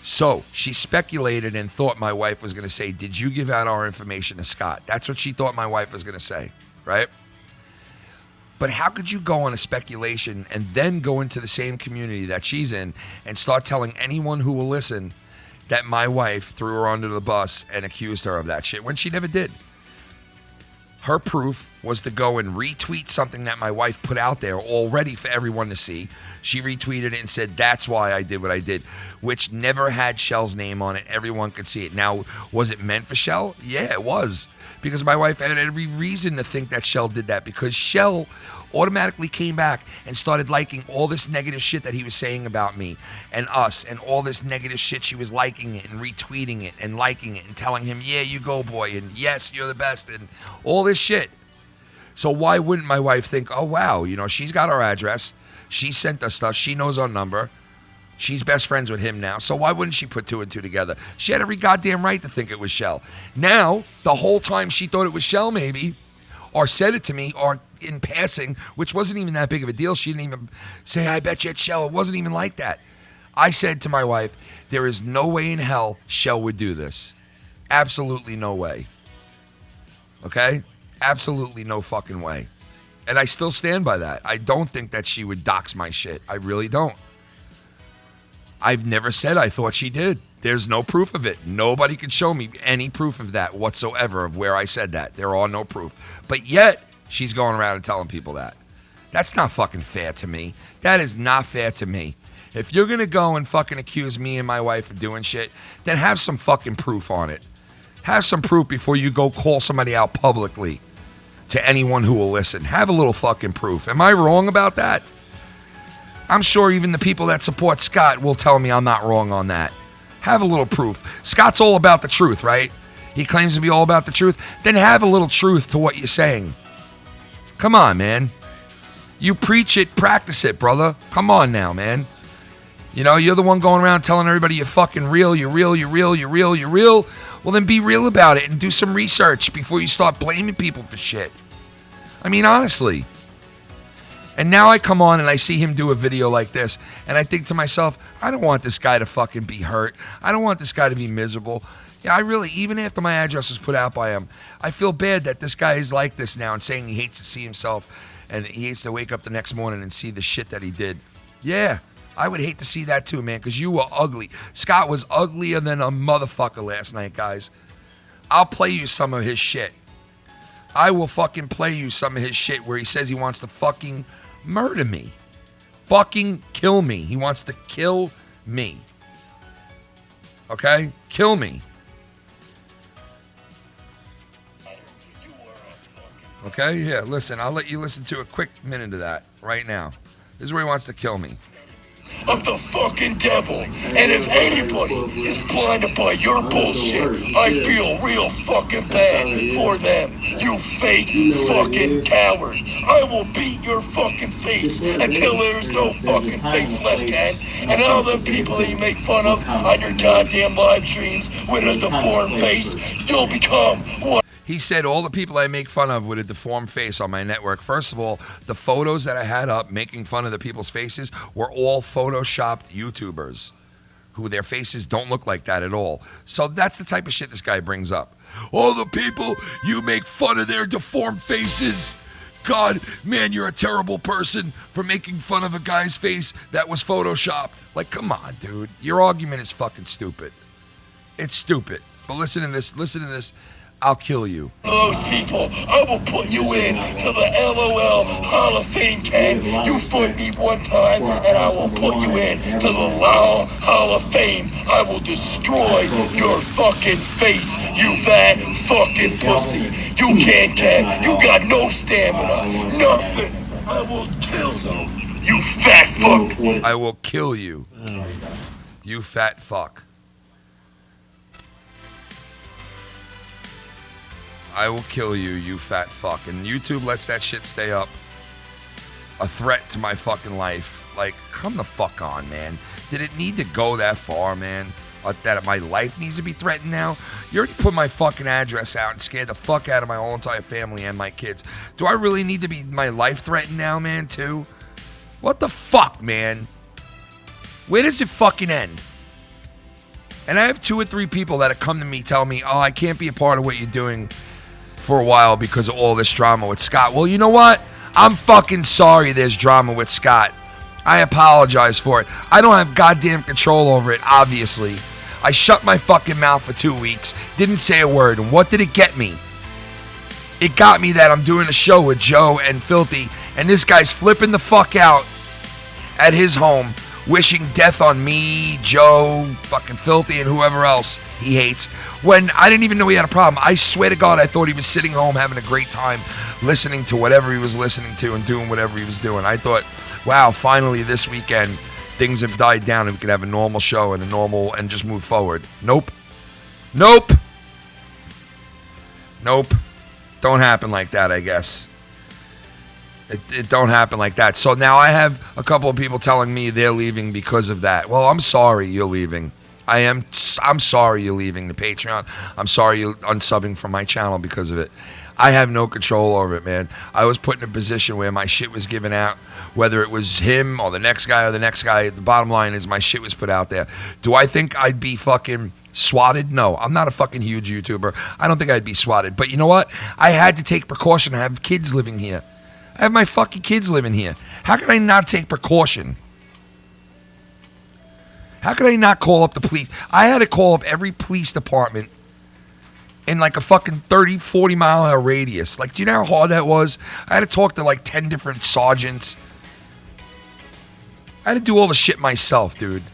So she speculated and thought my wife was going to say, did you give out our information to Scott? That's what she thought my wife was going to say, right? But how could you go on a speculation and then go into the same community that she's in and start telling anyone who will listen that my wife threw her under the bus and accused her of that shit when she never did? Her proof was to go and retweet something that my wife put out there already for everyone to see. She retweeted it and said, that's why I did what I did, which never had Shell's name on it. Everyone could see it. Now, was it meant for Shell? Yeah, it was. Because my wife had every reason to think that Shell did that, because Shell automatically came back and started liking all this negative shit that he was saying about me and us, and all this negative shit. She was liking it and retweeting it and liking it and telling him, yeah, you go, boy, and yes, you're the best, and all this shit. So why wouldn't my wife think, oh, wow, she's got our address. She sent us stuff. She knows our number. She's best friends with him now. So why wouldn't she put two and two together? She had every goddamn right to think it was Shell. Now, the whole time she thought it was Shell, maybe, or said it to me, or in passing, which wasn't even that big of a deal. She didn't even say, I bet you it's Shell. It wasn't even like that. I said to my wife, there is no way in hell Shell would do this. Absolutely no way. Okay? Absolutely no fucking way. And I still stand by that. I don't think that she would dox my shit. I really don't. I've never said I thought she did. There's no proof of it. Nobody can show me any proof of that whatsoever, of where I said that. There are no proof. But yet, she's going around and telling people that. That's not fucking fair to me. That is not fair to me. If you're going to go and fucking accuse me and my wife of doing shit, then have some fucking proof on it. Have some proof before you go call somebody out publicly to anyone who will listen. Have a little fucking proof. Am I wrong about that? I'm sure even the people that support Scott will tell me I'm not wrong on that. Have a little proof. Scott's all about the truth, right? He claims to be all about the truth. Then have a little truth to what you're saying. Come on, man. You preach it, practice it, brother. Come on now, man. You're the one going around telling everybody you're fucking real, you're real, you're real, you're real, you're real. Well, then be real about it and do some research before you start blaming people for shit. I mean, honestly. And now I come on and I see him do a video like this, and I think to myself, I don't want this guy to fucking be hurt. I don't want this guy to be miserable. Yeah, I really, even after my address was put out by him, I feel bad that this guy is like this now and saying he hates to see himself and he hates to wake up the next morning and see the shit that he did. Yeah, I would hate to see that too, man, because you were ugly. Scott was uglier than a motherfucker last night, guys. I'll play you some of his shit. I will fucking play you some of his shit where he says he wants to fucking murder me. Fucking kill me. He wants to kill me. Okay? Kill me. Okay? Yeah, listen. I'll let you listen to a quick minute of that right now. This is where he wants to kill me. Of the fucking devil. And if anybody is blinded by your bullshit, I feel real fucking bad for them. You fake fucking coward. I will beat your fucking face until there's no fucking face left, Ken. And all the people that you make fun of on your goddamn live streams with a deformed face, you'll become what? He said all the people I make fun of with a deformed face on my network. First of all, the photos that I had up making fun of the people's faces were all photoshopped YouTubers who their faces don't look like that at all. So that's the type of shit this guy brings up. All the people you make fun of their deformed faces. God, man, you're a terrible person for making fun of a guy's face that was photoshopped. Like, come on, dude. Your argument is fucking stupid. It's stupid. But listen to this. I'll kill you. Those people, I will put you in to the LOL Hall of Fame, Ken. You fought me one time, and I will put you in to the LOL Hall of Fame. I will destroy your fucking face, you fat fucking pussy. You can't, Ken. You got no stamina. Nothing. I will kill you, you fat fuck. I will kill you. You fat fuck. I will kill you, you fat fuck. And YouTube lets that shit stay up. A threat to my fucking life. Like, come the fuck on, man. Did it need to go that far, man? That my life needs to be threatened now? You already put my fucking address out and scared the fuck out of my whole entire family and my kids. Do I really need to be my life threatened now, man, too? What the fuck, man? Where does it fucking end? And I have 2 or 3 people that have come to me tell me, oh, I can't be a part of what you're doing for a while because of all this drama with Scott. Well, you know what? I'm fucking sorry there's drama with Scott. I apologize for it. I don't have goddamn control over it, obviously. I shut my fucking mouth for 2 weeks, didn't say a word, and what did it get me? It got me that I'm doing a show with Joe and Filthy, and this guy's flipping the fuck out at his home, wishing death on me, Joe, fucking Filthy, and whoever else he hates, when I didn't even know he had a problem. I swear to God, I thought he was sitting home having a great time listening to whatever he was listening to and doing whatever he was doing. I thought, wow, finally this weekend things have died down and we can have a normal show and just move forward. Nope. Don't happen like that, I guess. It don't happen like that. So now I have a couple of people telling me they're leaving because of that. Well, I'm sorry you're leaving. I'm sorry you're leaving the Patreon. I'm sorry you're unsubbing from my channel because of it. I have no control over it, man. I was put in a position where my shit was given out, whether it was him or the next guy. The bottom line is my shit was put out there. Do I think I'd be fucking swatted? No, I'm not a fucking huge YouTuber. I don't think I'd be swatted. But you know what? I had to take precaution. I have kids living here. I have my fucking kids living here. How can I not take precaution? How could I not call up the police? I had to call up every police department in like a fucking 30, 40 mile hour radius. Like, do you know how hard that was? I had to talk to like 10 different sergeants. I had to do all the shit myself, dude.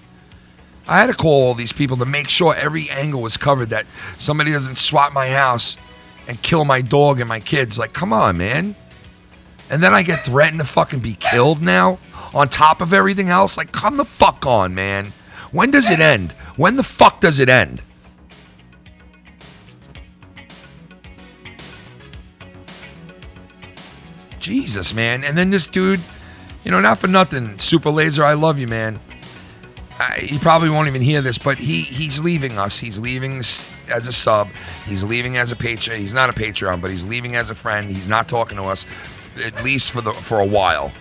I had to call all these people to make sure every angle was covered, that somebody doesn't swat my house and kill my dog and my kids. Like, come on, man. And then I get threatened to fucking be killed now on top of everything else. Like, come the fuck on, man. When does it end? When the fuck does it end? Jesus, man. And then this dude, you know, not for nothing, Super Laser, I love you, man. He probably won't even hear this, but he's leaving us. He's leaving as a sub. He's leaving as a Patreon. He's not a Patreon, but he's leaving as a friend. He's not talking to us, at least for a while.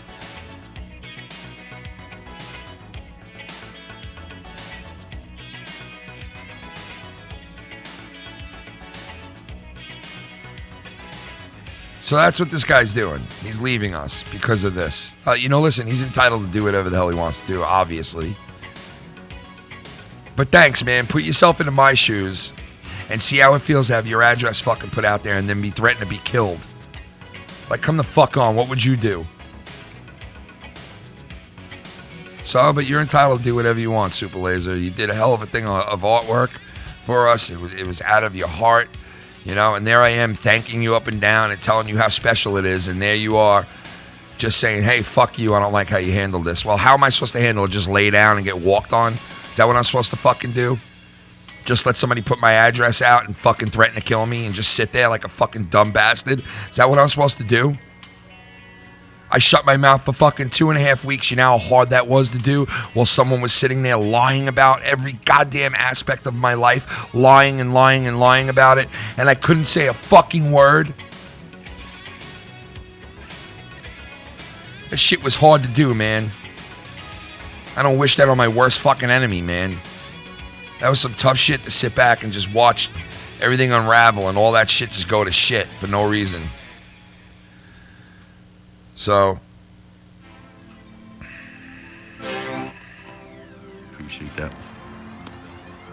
So that's what this guy's doing. He's leaving us because of this. Listen, he's entitled to do whatever the hell he wants to do, obviously. But thanks, man. Put yourself into my shoes and see how it feels to have your address fucking put out there and then be threatened to be killed. Like, come the fuck on. What would you do? So, but you're entitled to do whatever you want, Super Laser. You did a hell of a thing of artwork for us. It was out of your heart. And there I am thanking you up and down and telling you how special it is. And there you are just saying, hey, fuck you. I don't like how you handled this. Well, how am I supposed to handle it? Just lay down and get walked on? Is that what I'm supposed to fucking do? Just let somebody put my address out and fucking threaten to kill me and just sit there like a fucking dumb bastard? Is that what I'm supposed to do? I shut my mouth for fucking 2.5 weeks. You know how hard that was to do? While someone was sitting there lying about every goddamn aspect of my life. Lying and lying and lying about it. And I couldn't say a fucking word. This shit was hard to do, man. I don't wish that on my worst fucking enemy, man. That was some tough shit to sit back and just watch everything unravel and all that shit just go to shit for no reason. So, appreciate that.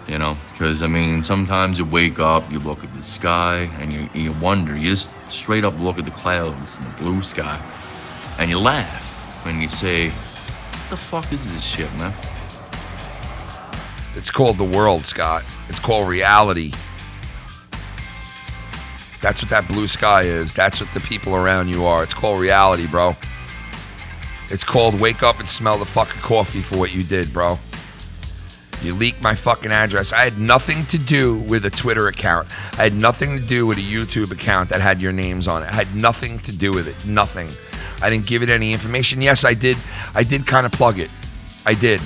You know, because I mean, sometimes you wake up, you look at the sky, and you wonder. You just straight up look at the clouds and the blue sky, and you laugh when you say, "What the fuck is this shit, man?" It's called the world, Scott. It's called reality. That's what that blue sky is. That's what the people around you are. It's called reality, bro. It's called wake up and smell the fucking coffee for what you did, bro. You leaked my fucking address. I had nothing to do with a Twitter account. I had nothing to do with a YouTube account that had your names on it. I had nothing to do with it. Nothing. I didn't give it any information. Yes, I did. I did kind of plug it. I did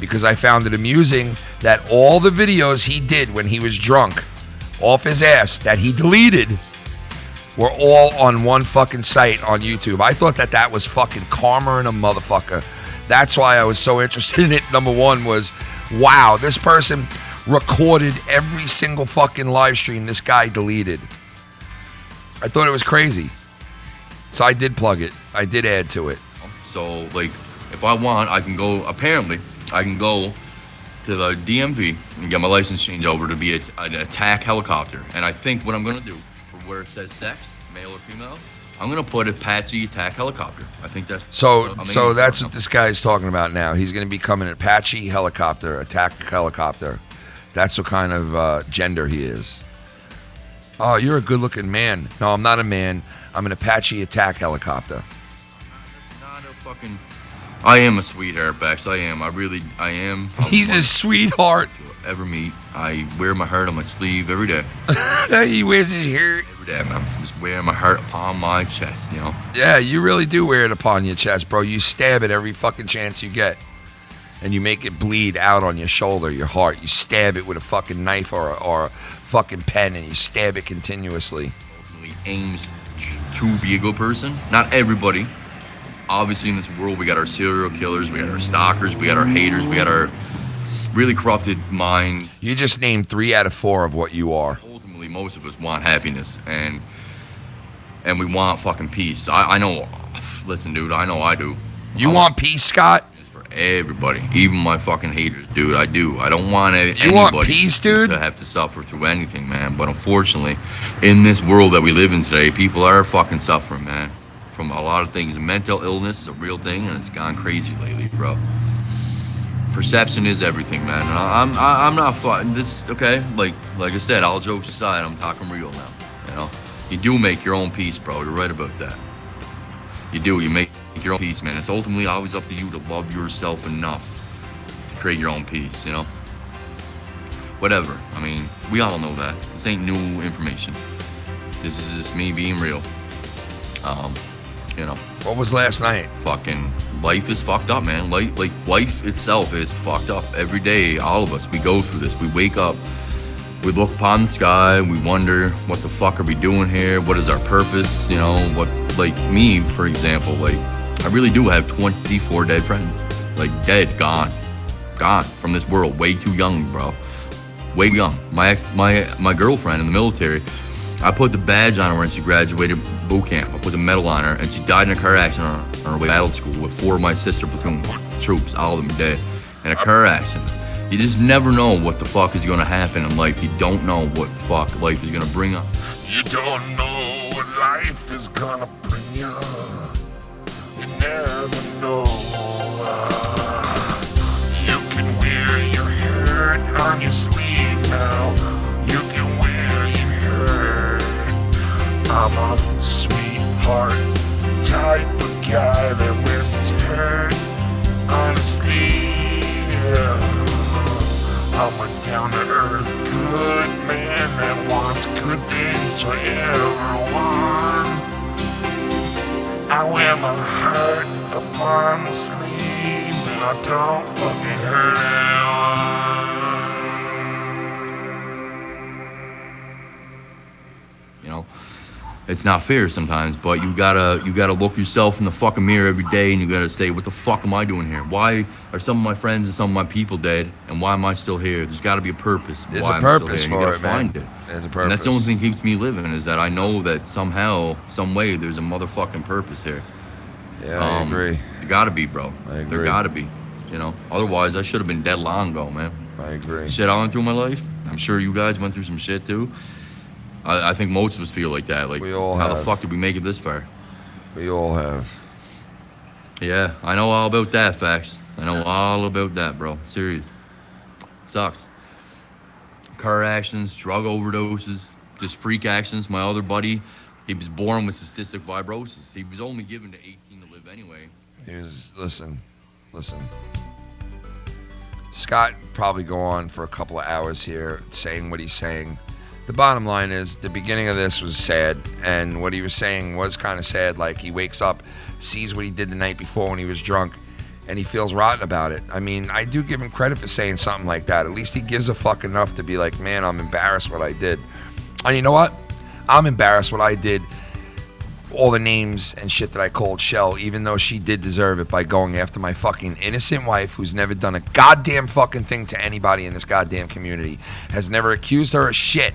because I found it amusing that all the videos he did when he was drunk off his ass that he deleted were all on one fucking site on YouTube. I thought that was fucking karma and a motherfucker. That's why I was so interested in it. Number one was, wow, this person recorded every single fucking live stream this guy deleted. I thought it was crazy. So I did plug it. I did add to it. So, like, if I want, I can go, apparently, I can go to the DMV and get my license changed over to be an attack helicopter. And I think what I'm going to do, for where it says sex, male or female, I'm going to put Apache attack helicopter. I think that's... So that's what this guy is talking about now. He's going to become an Apache helicopter, attack helicopter. That's what kind of gender he is. Oh, you're a good-looking man. No, I'm not a man. I'm an Apache attack helicopter. Not a fucking... I am a sweetheart, Bex. I am. I am. He's a sweetheart. Ever meet. I wear my heart on my sleeve every day. He wears his hair. Every day, man. Just wearing my heart upon my chest, you know? Yeah, you really do wear it upon your chest, bro. You stab it every fucking chance you get. And you make it bleed out on your shoulder, your heart. You stab it with a fucking knife or a fucking pen, and you stab it continuously. Ultimately aims to be a good person. Not everybody. Obviously, in this world, we got our serial killers, we got our stalkers, we got our haters, we got our really corrupted mind. You just named 3 out of 4 of what you are. Ultimately, most of us want happiness, and we want fucking peace. I know. Listen, dude, I know I do. You want peace, Scott? It's for everybody, even my fucking haters, dude. I do. I don't want anybody. You want peace, dude? To have to suffer through anything, man. But unfortunately, in this world that we live in today, people are fucking suffering, man. From a lot of things. Mental illness is a real thing, and it's gone crazy lately, bro. Perception is everything, man. And I'm not fighting this. Okay, like I said, all jokes aside, I'm talking real now. You know, you do make your own peace, bro. You're right about that. You do. You make your own peace, man. It's ultimately always up to you to love yourself enough to create your own peace. You know. Whatever. I mean, we all know that. This ain't new information. This is just me being real. You know. What was last night? Fucking life is fucked up, man. Life itself is fucked up every day. All of us, we go through this. We wake up, we look upon the sky, we wonder, what the fuck are we doing here? What is our purpose? You know, what, like me, for example, like, I really do have 24 dead friends. Like, dead, gone from this world. Way too young, bro. Way young. My girlfriend in the military, I put the badge on her when she graduated boot camp. I put the medal on her, and she died in a car accident on her way to battle school with 4 of my sister platoon troops, all of them dead, in a car accident. You just never know what the fuck is gonna happen in life. You don't know what the fuck life is gonna bring up. You don't know what life is gonna bring you. You never know. You can wear your hurt on your sleeve now. You can wear your hurt. I'm a sweetheart type of guy that wears his hurt on his sleeve. Yeah. I'm a down-to-earth good man that wants good things for everyone. I wear my heart upon my sleeve, and I don't fucking hurt anyone. You know, it's not fair sometimes, but you gotta look yourself in the fucking mirror every day, and you gotta say, what the fuck am I doing here? Why are some of my friends and some of my people dead, and why am I still here? There's gotta be a purpose. There's why a I'm purpose still here. for You it, gotta man. find it. There's a purpose. And that's the only thing that keeps me living, is that I know that somehow, some way, there's a motherfucking purpose here. Yeah, I agree. There gotta be, bro. I agree. There gotta be. You know, otherwise I should have been dead long ago, man. I agree. Shit I went through in my life. I'm sure you guys went through some shit too. I think most of us feel like that. Like, We all how the have. fuck did we make it this far? We all have. Yeah, I know all about that, facts. I know all about that, bro. Serious. Sucks. Car accidents, drug overdoses, just freak accidents. My other buddy, he was born with cystic fibrosis. He was only given to 18 to live anyway. Listen. Scott probably go on for a couple of hours here saying what he's saying. The bottom line is the beginning of this was sad, and what he was saying was kind of sad. Like, he wakes up, sees what he did the night before when he was drunk, and he feels rotten about it. I mean, I do give him credit for saying something like that. At least he gives a fuck enough to be like, man, I'm embarrassed what I did. And you know what? I'm embarrassed what I did. All the names and shit that I called Shell, even though she did deserve it by going after my fucking innocent wife who's never done a goddamn fucking thing to anybody in this goddamn community, has never accused her of shit.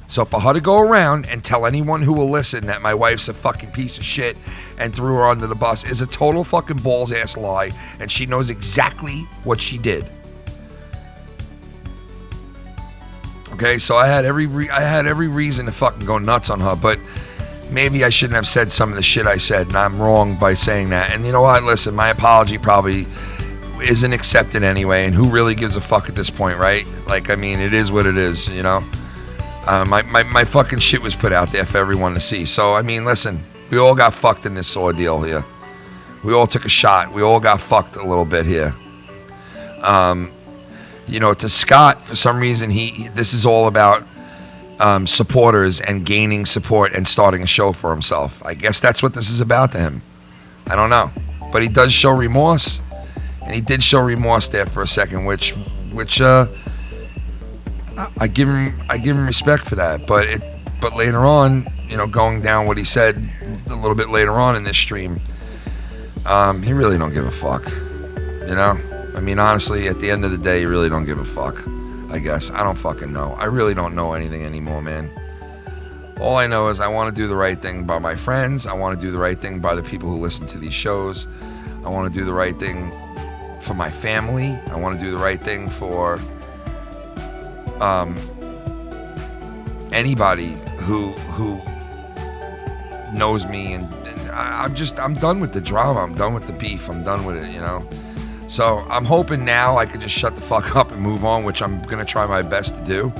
So for her to go around and tell anyone who will listen that my wife's a fucking piece of shit and threw her under the bus is a total fucking balls ass lie, and she knows exactly what she did. Okay, so I had every reason to fucking go nuts on her, but maybe I shouldn't have said some of the shit I said, and I'm wrong by saying that. And you know what? Listen, my apology probably isn't accepted anyway, and who really gives a fuck at this point, right? Like, I mean, it is what it is, you know? My fucking shit was put out there for everyone to see. So, I mean, listen, we all got fucked in this ordeal here. We all took a shot. We all got fucked a little bit here. You know, to Scott, for some reason, this is all about supporters and gaining support and starting a show for himself. I guess that's what this is about to him. I don't know. But he does show remorse. And he did show remorse there for a second, which I give him respect for that, but later on, you know, going down what he said a little bit later on in this stream, he really don't give a fuck, you know? I mean, honestly, at the end of the day, he really don't give a fuck, I guess. I don't fucking know. I really don't know anything anymore, man. All I know is I want to do the right thing by my friends. I want to do the right thing by the people who listen to these shows. I want to do the right thing for my family. I want to do the right thing for anybody who knows me, and I'm done with the drama. I'm done with the beef. I'm done with it, you know. So I'm hoping now I can just shut the fuck up and move on, which I'm gonna try my best to do.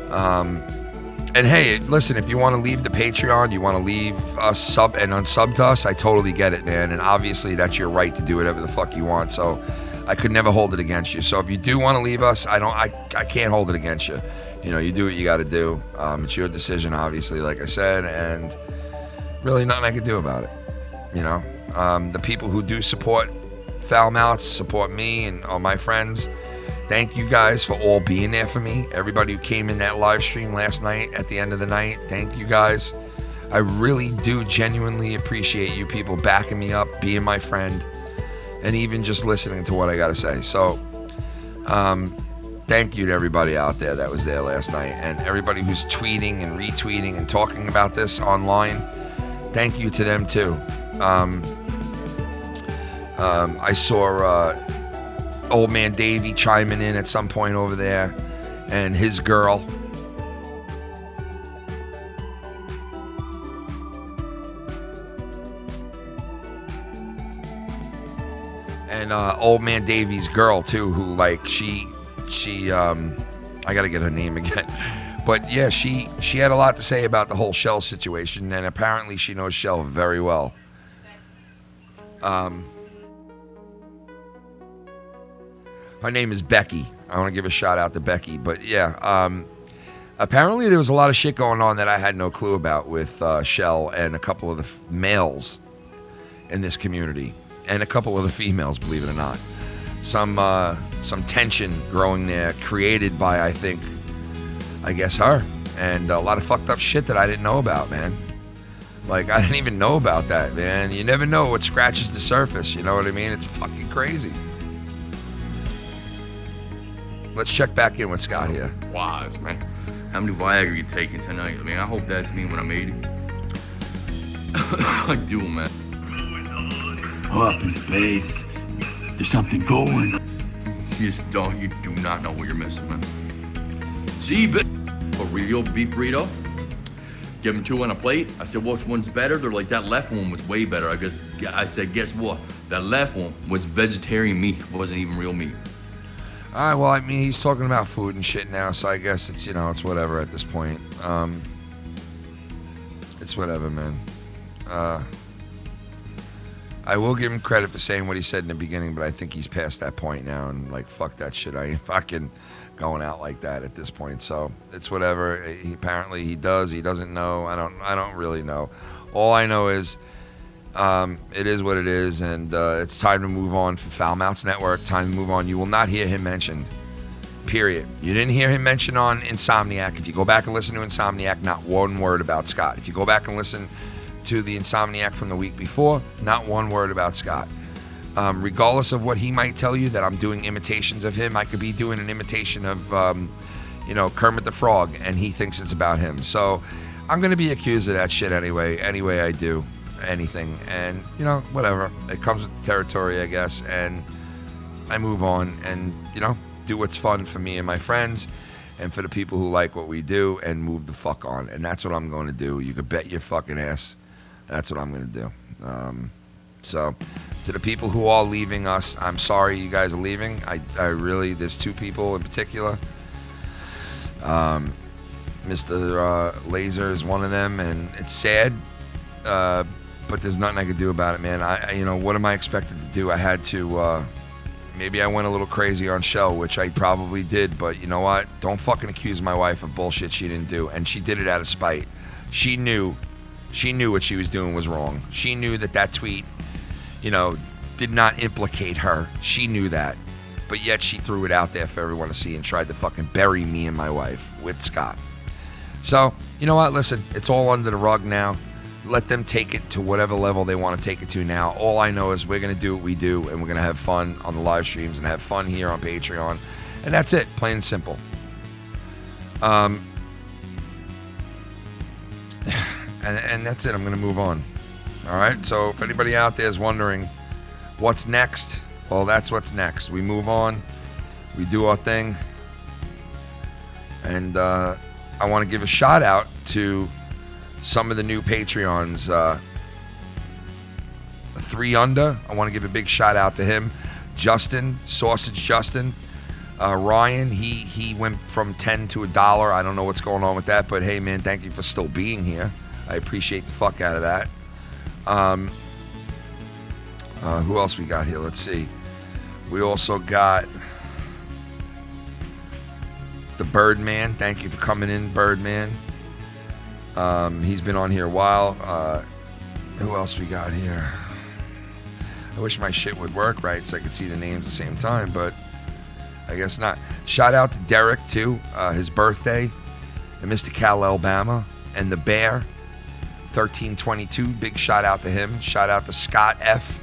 And hey, listen, if you want to leave the Patreon, you want to leave us sub and unsub to us, I totally get it, man. And obviously that's your right to do whatever the fuck you want. So I could never hold it against you. So if you do want to leave us, I can't hold it against you. You know, you do what you got to do. It's your decision, obviously, like I said, and really nothing I can do about it. You know, the people who do support Foul Mouths, support me and all my friends, thank you guys for all being there for me. Everybody who came in that live stream last night at the end of the night, thank you guys. I really do genuinely appreciate you people backing me up, being my friend, and even just listening to what I got to say. So, thank you to everybody out there that was there last night, and everybody who's tweeting and retweeting and talking about this online. Thank you to them too. I saw old man Davey chiming in at some point over there, and his girl. And old man Davey's girl too, who like she I gotta get her name again, but yeah, she had a lot to say about the whole Shell situation, and apparently she knows Shell very well. Her name is Becky. I want to give a shout out to Becky, but yeah, apparently there was a lot of shit going on that I had no clue about with Shell and a couple of the males in this community. And a couple of the females, believe it or not. Some tension growing there, created by, I guess her. And a lot of fucked up shit that I didn't know about, man. Like, I didn't even know about that, man. You never know what scratches the surface, you know what I mean? It's fucking crazy. Let's check back in with Scott here. Wise, man. How many Viagra you taking tonight? I mean, I hope that's me when I'm 80. I do, man. Up in space. There's something going on. You do not know what you're missing, man. See, a real beef burrito. Give them 2 on a plate. I said, which one's better? They're like, that left one was way better. I said, guess what? That left one was vegetarian meat. It wasn't even real meat. All right, well, I mean, he's talking about food and shit now, so I guess it's, it's whatever at this point. It's whatever, man. I will give him credit for saying what he said in the beginning, but I think he's past that point now, and like, fuck that shit. I ain't fucking going out like that at this point. So it's whatever. Apparently he does. He doesn't know. I don't really know. All I know is it is what it is, and it's time to move on for Foul Mouths Network. Time to move on. You will not hear him mentioned. Period. You didn't hear him mentioned on Insomniac. If you go back and listen to Insomniac, not one word about Scott. If you go back and listen to the Insomniac from the week before, not one word about Scott. Regardless of what he might tell you that I'm doing imitations of him, I could be doing an imitation of, Kermit the Frog, and he thinks it's about him. So I'm going to be accused of that shit anyway I do anything. And, whatever. It comes with the territory, I guess, and I move on and, do what's fun for me and my friends and for the people who like what we do and move the fuck on. And that's what I'm going to do. You could bet your fucking ass. That's what I'm going to do. So, to the people who are leaving us, I'm sorry you guys are leaving. I really, there's 2 people in particular. Mr. Laser is one of them, and it's sad, but there's nothing I could do about it, man. What am I expected to do? I had to, maybe I went a little crazy on show, which I probably did, but you know what? Don't fucking accuse my wife of bullshit she didn't do, and she did it out of spite. She knew what she was doing was wrong. She knew that tweet, did not implicate her. She knew that. But yet she threw it out there for everyone to see and tried to fucking bury me and my wife with Scott. So, you know what? Listen, it's all under the rug now. Let them take it to whatever level they want to take it to now. All I know is we're going to do what we do, and we're going to have fun on the live streams and have fun here on Patreon. And that's it, plain and simple. And that's it. I'm going to move on. All right? So if anybody out there is wondering what's next, well, that's what's next. We move on. We do our thing. And I want to give a shout out to some of the new Patreons. 3 Under. I want to give a big shout out to him. Justin, Sausage Justin. Ryan, he went from $10 to $1. I don't know what's going on with that, but hey, man, thank you for still being here. I appreciate the fuck out of that. Who else we got here? Let's see. We also got the Birdman. Thank you for coming in, Birdman. He's been on here a while. Who else we got here? I wish my shit would work right so I could see the names at the same time, but I guess not. Shout out to Derek, too. His birthday. And Mr. Cal, Alabama. And the Bear, 1322. Big shout out to him. Shout out to Scott F.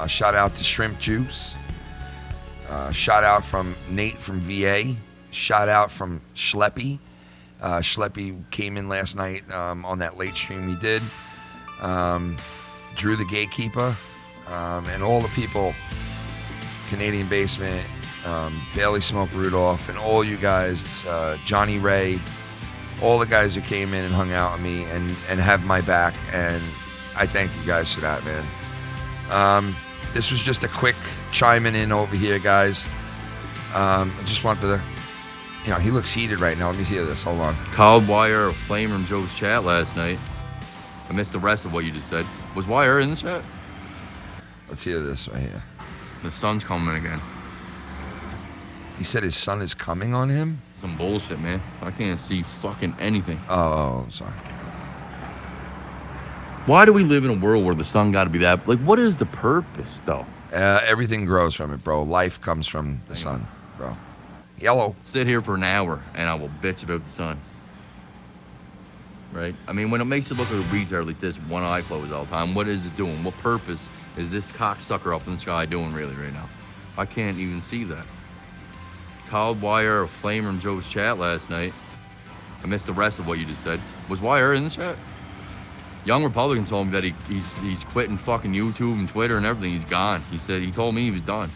Shout out to Shrimp Juice. Shout out from Nate from VA. Shout out from Schleppy. Schleppy came in last night on that late stream he did. Drew the Gatekeeper. And all the people, Canadian Basement, Bailey Smoke Rudolph, and all you guys, Johnny Ray, all the guys who came in and hung out with me and have my back, and I thank you guys for that, man. This was just a quick chiming in over here, guys. I just wanted to, he looks heated right now. Let me hear this. Hold on. Called Wire a flame from Joe's chat last night. I missed the rest of what you just said. Was Wire in the chat? Let's hear this right here. The sun's coming again. He said his son is coming on him? Some bullshit, man. I can't see fucking anything. Oh, sorry. Why do we live in a world where the sun got to be that? Like, what is the purpose, though? Everything grows from it, bro. Life comes from the sun, bro. Yellow. Sit here for an hour, and I will bitch about the sun. Right? I mean, when it makes it look like a retard like this, one eye closed all the time, what is it doing? What purpose is this cocksucker up in the sky doing really right now? I can't even see that. Called Wire a flame from Joe's chat last night. I missed the rest of what you just said. Was Wire in the chat? Young Republican told me that he's quitting fucking YouTube and Twitter and everything. He's gone. He told me he was done.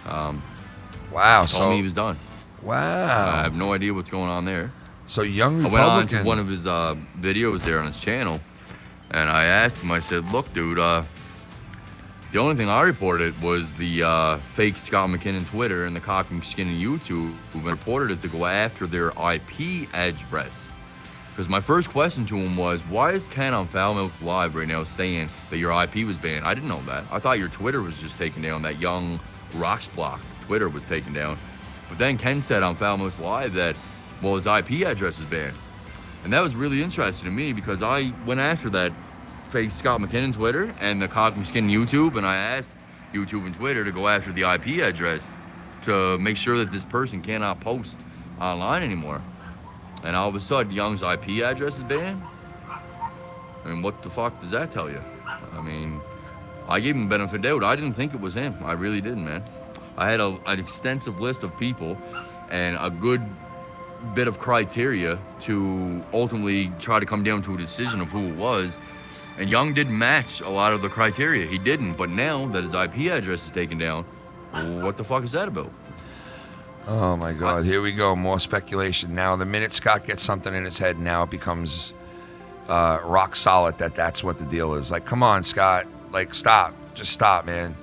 Wow. Told me he was done. Wow. I have no idea what's going on there. So Young I went on Republican. to one of his videos there on his channel, and I asked him. I said, "Look, dude. The only thing I reported was the fake Scott McKinnon Twitter and the Cock and Skinny YouTube who reported it to go after their IP address." Because my first question to him was, why is Ken on Foulmouth Live right now saying that your IP was banned? I didn't know that. I thought your Twitter was just taken down. That Young Rocks block Twitter was taken down. But then Ken said on Foulmouth Live that, well, his IP address is banned. And that was really interesting to me because I went after that fake Scott McKinnon Twitter and the Cock and Skin YouTube, and I asked YouTube and Twitter to go after the IP address to make sure that this person cannot post online anymore. And all of a sudden, Young's IP address is banned? I mean, what the fuck does that tell you? I mean, I gave him the benefit of the doubt. I didn't think it was him. I really didn't, man. I had an extensive list of people and a good bit of criteria to ultimately try to come down to a decision of who it was. And Young didn't match a lot of the criteria. He didn't. But now that his IP address is taken down, what the fuck is that about? Oh my God, here we go, more speculation. Now, the minute Scott gets something in his head, now it becomes rock solid that that's what the deal is. Like, come on, Scott, like, stop, just stop, man,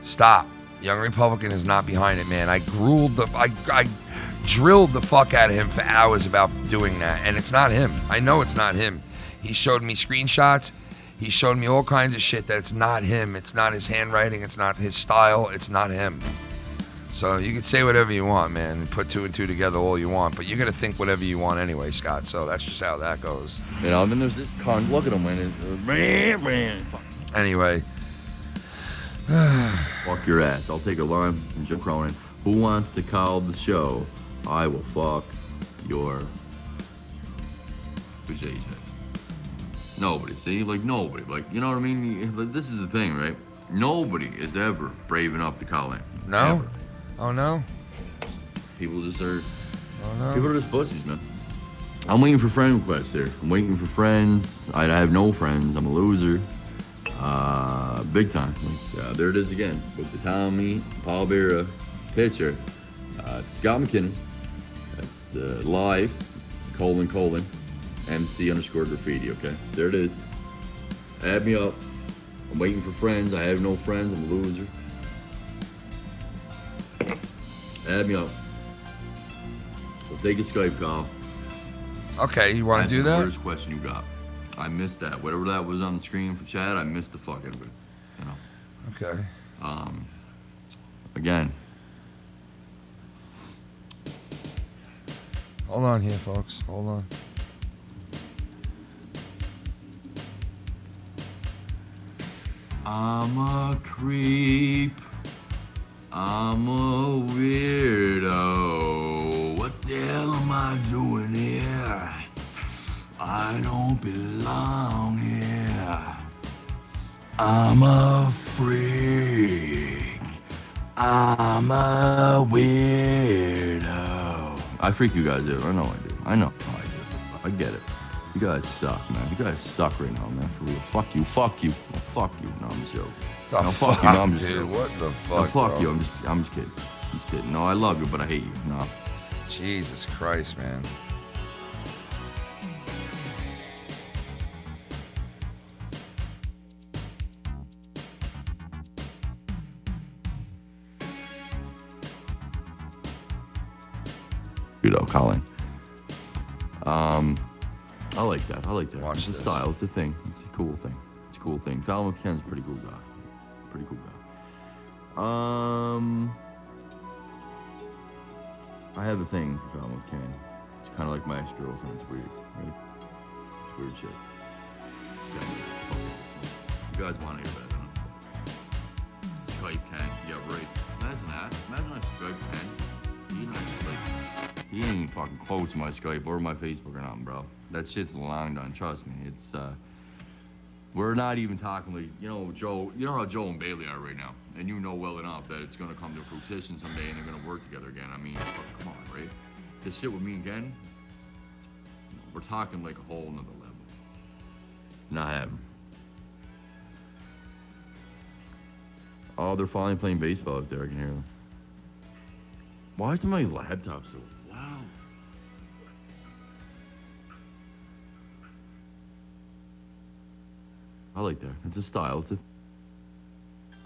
stop. Young Republican is not behind it, man. I drilled the fuck out of him for hours about doing that, and it's not him. I know it's not him. He showed me screenshots. He showed me all kinds of shit that it's not him. It's not his handwriting. It's not his style. It's not him. So you can say whatever you want, man, and put two and two together all you want, but you're going to think whatever you want anyway, Scott, so that's just how that goes. You know, then there's this con. Look at him, man. Anyway. Fuck your ass. I'll take a line from Jim Cronin. Who wants to call the show? I will fuck your... Who's AJ? Nobody, see? Like, nobody. Like, you know what I mean? Like, this is the thing, right? Nobody is ever brave enough to call in. No? Ever. Oh, no? People just are... Oh, no? People are just pussies, man. I'm waiting for friend requests here. I'm waiting for friends. I have no friends. I'm a loser. Big time. There it is again. With the Tommy Paul Beera picture. Scott McKinnon. That's live. : MC_graffiti, okay? There it is. Add me up. I'm waiting for friends. I have no friends. I'm a loser. Add me up. We'll take a Skype call. Okay, you want to do that? First question you got. I missed that. Whatever that was on the screen for chat, I missed the fuck out of it. You know. Okay. Again. Hold on here, folks. Hold on. I'm a creep. I'm a weirdo. What the hell am I doing here? I don't belong here. I'm a freak. I'm a weirdo. I freak you guys out. I know I do. I know I do. I get it. You guys suck, man. You guys suck right now, man. For real. Fuck you. Fuck you. Oh, fuck you. No, I'm just joking. No, fuck you. No, I'm just joking. What the fuck? No, fuck bro? you. I'm just kidding. I'm just kidding. No, I love you, but I hate you. No. Jesus Christ, man. You know, Colin. I like that. I like that. Watch it's this. a style. It's a thing. It's a cool thing. It's a cool thing. Falmouth Ken's a pretty cool guy. Pretty cool guy. I have a thing for Falmouth Ken. It's kind of like my ex-girlfriend. It's weird, right? It's weird shit. You guys want to hear that, don't you? Skype Ken. Yeah, right. Imagine that. Imagine I Skype Ken. He ain't fucking close to my Skype or my Facebook or nothing, bro. That shit's long done, trust me. It's, we're not even talking like, you know, Joe, you know how Joe and Bailey are right now. And you know well enough that it's gonna come to fruition someday and they're gonna work together again. I mean, come on, right? This shit with me and Ken, we're talking like a whole nother level. Not happening. Oh, they're finally playing baseball up there. I can hear them. Why is my laptop so loud? I like that. It's a style.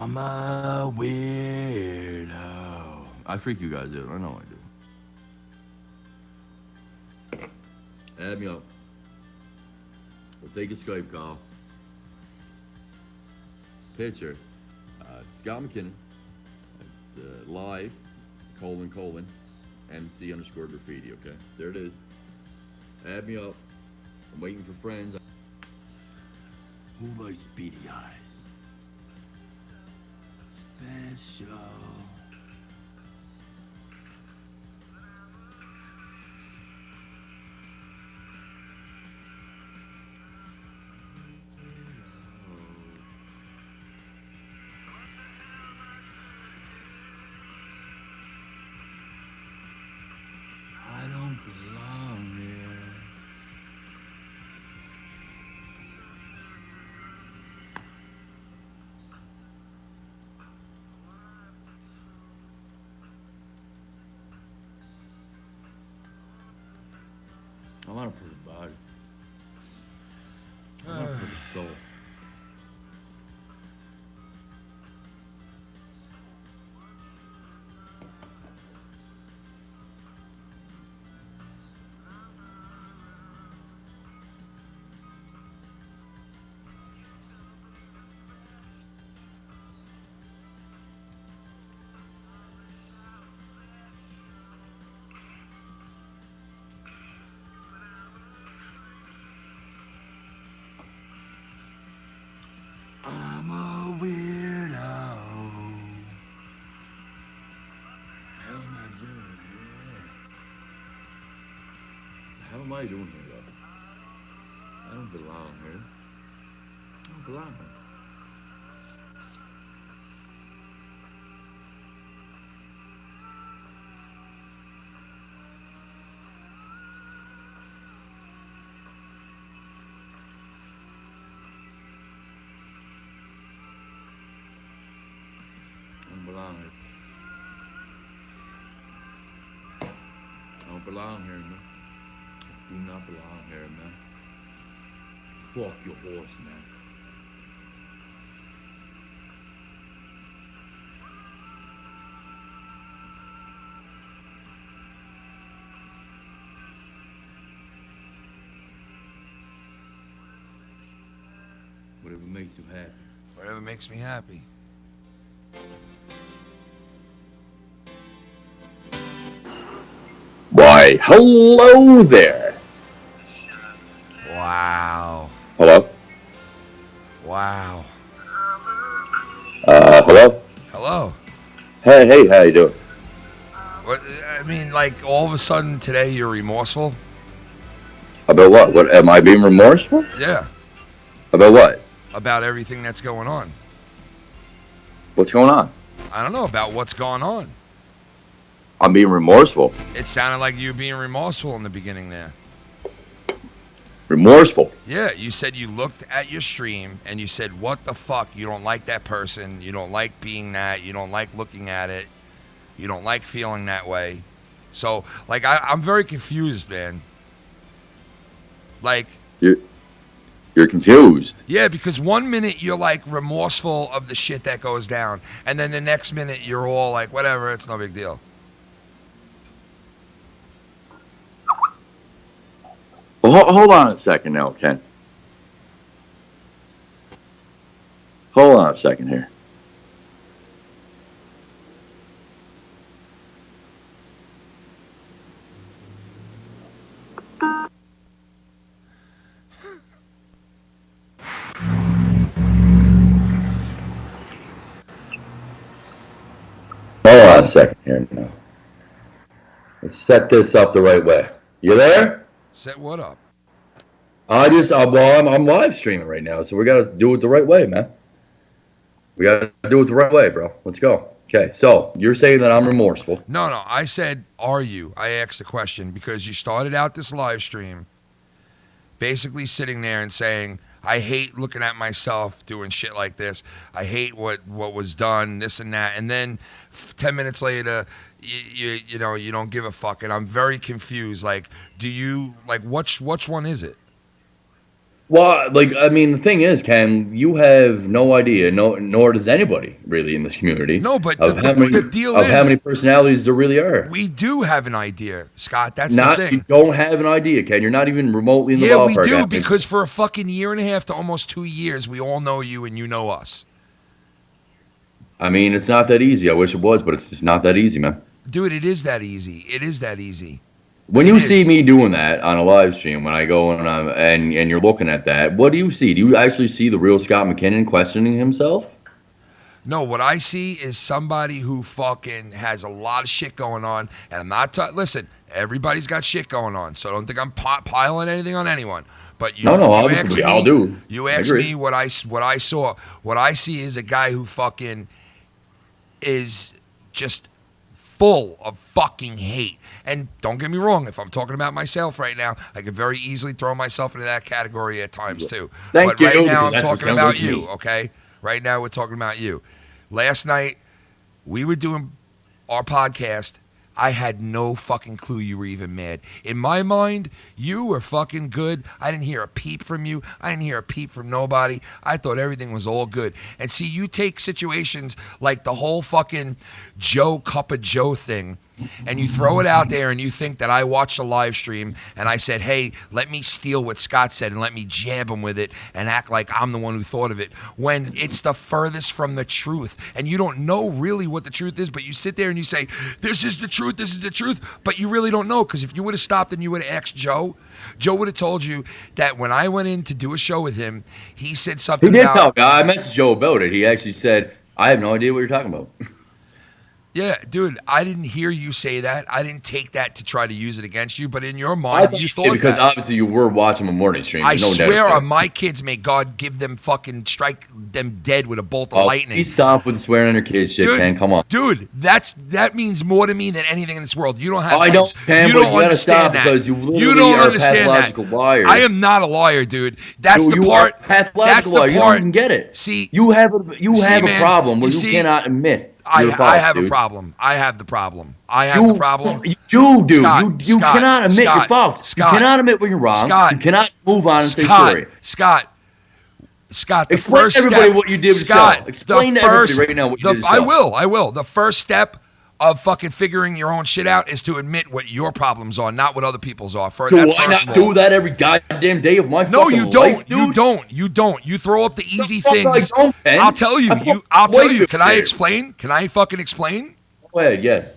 I'm a weirdo. I freak you guys out. I know I do. Add me up. We'll take a Skype call. Picture. Scott McKinnon. It's live. : MC_graffiti. Okay. There it is. Add me up. I'm waiting for friends. Who likes beady eyes? Special. I don't belong here. I want a perfect body. I want a perfect soul. I'm a weirdo. How am I doing here? How am I doing here, though? I don't belong here. I don't belong here. I don't belong here, man. I do not belong here, man. Fuck your horse, man. Whatever makes you happy. Whatever makes me happy. Why, hello there. Wow. Hello? Wow. Hello? Hello. Hey, how you doing? What? I mean, like, all of a sudden today you're remorseful? About what? What, am I being remorseful? Yeah. About what? About everything that's going on. What's going on? I don't know about what's going on. I'm being remorseful. It sounded like you were being remorseful in the beginning there. Remorseful? Yeah, you said you looked at your stream and you said, what the fuck? You don't like that person. You don't like being that. You don't like looking at it. You don't like feeling that way. So, like, I'm very confused, man. Like... You're confused. Yeah, because 1 minute you're, like, remorseful of the shit that goes down. And then the next minute you're all like, whatever, it's no big deal. Well, hold on a second now, Ken. Hold on a second here. Hold on a second here now. Let's set this up the right way. You there? Set what up? I'm live streaming right now, so we gotta do it the right way, man. We gotta do it the right way, bro. Let's go. Okay, so you're saying that I'm remorseful. No, I said, are you? I asked the question because you started out this live stream basically sitting there and saying, I hate looking at myself doing shit like this. I hate what was done, this and that. And then 10 minutes later, you know, you don't give a fuck. And I'm very confused. Like, do you, like, which one is it? Well, like, I mean, the thing is, Ken, you have no idea, nor does anybody really in this community. No, but the deal is how is, many personalities there really are. we do have an idea, Scott. That's Not the thing. you don't have an idea, Ken. You're not even remotely in the Yeah, ballpark. we do, Anthony. because for a fucking year and a half to almost 2 years, we all know you and you know us. I mean, it's not that easy. I wish it was, but it's just not that easy, man. Dude, it is that easy. It is that easy. When It you is. see me doing that on a live stream, when I go and you're looking at that, what do you see? Do you actually see the real Scott McKinnon questioning himself? No, what I see is somebody who fucking has a lot of shit going on, and I'm not. Listen, everybody's got shit going on, so I don't think I'm piling anything on anyone. But you, No, you obviously asked we all me- do. You I asked agree. me what I saw. What I see is a guy who fucking is just full of fucking hate. And don't get me wrong, if I'm talking about myself right now, I could very easily throw myself into that category at times too. Thank but you, right now because I'm that's what talking sounds about like you, me. okay? Right now we're talking about you. Last night we were doing our podcast. I had no fucking clue you were even mad. In my mind, you were fucking good. I didn't hear a peep from you. I didn't hear a peep from nobody. I thought everything was all good. And see, you take situations like the whole fucking Joe Cup of Joe thing, and you throw it out there and you think that I watched a live stream and I said, hey, let me steal what Scott said and let me jab him with it and act like I'm the one who thought of it, when it's the furthest from the truth. And you don't know really what the truth is, but you sit there and you say, this is the truth, but you really don't know, because if you would have stopped and you would have asked Joe would have told you that when I went in to do a show with him, he said something He did about... talk. I messaged Joe about it. He actually said, I have no idea what you're talking about. Yeah, dude, I didn't hear you say that. I didn't take that to try to use it against you, but in your I mind, thought you you thought did, because that. obviously you were watching a morning stream. I There's no doubt swear about on it. my kids, may God give them fucking, strike them dead with a bolt of Oh, lightning. please stop with the swearing on your kids shit, Ken. Come on. Dude, that means more to me than anything in this world. You don't have I don't, kids. Ken, You but don't you gotta understand stop that. because you literally You don't are a understand pathological that. liar. I am not a liar, dude. That's Dude, the you part. are a pathological That's the liar. You don't part. even get it. See, You have a man, problem where you you see, cannot admit I your fault, have dude. a problem. I have the problem. I have the problem. You do, dude. Scott, you Scott, cannot admit your Scott, fault. Scott, you cannot admit when you're wrong. Scott, you cannot move on and say Scott, sorry. Scott, the Explain first to everybody step, what you did with Scott, yourself. Explain the to everybody first, right now what you did with I yourself. will. The first step of fucking figuring your own shit out is to admit what your problems are, not what other people's are. Do That's I first not of all. do that every goddamn day of my No, fucking you don't. life, dude? You don't. You throw up the easy fuck I things. don't, Ken. I'll tell you. I fucking I'll tell wait you. Can I there. explain? Can I fucking explain? Go ahead, yes.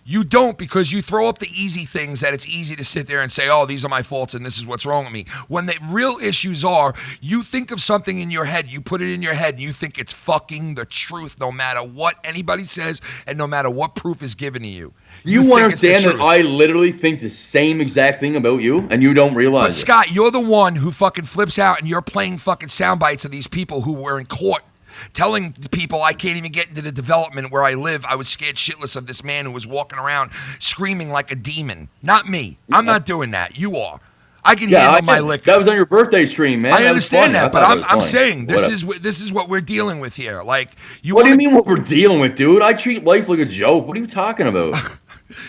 You don't, because you throw up the easy things that it's easy to sit there and say, oh, these are my faults and this is what's wrong with me. When the real issues are, you think of something in your head, you put it in your head, and you think it's fucking the truth no matter what anybody says and no matter what proof is given to you. You think it's the understand that truth. I literally think the same exact thing about you, and you don't realize But it. Scott, you're the one who fucking flips out and you're playing fucking sound bites of these people who were in court telling the people I can't even get into the development where I live. I was scared shitless of this man who was walking around screaming like a demon. Not me. I'm not doing that. You are. I can handle my liquor. That was on your birthday stream, man. I That was understand funny. I that, but thought it I'm was funny. saying Whatever. this is what we're dealing with here. Like What do you mean what we're dealing with, dude? I treat life like a joke. What are you talking about?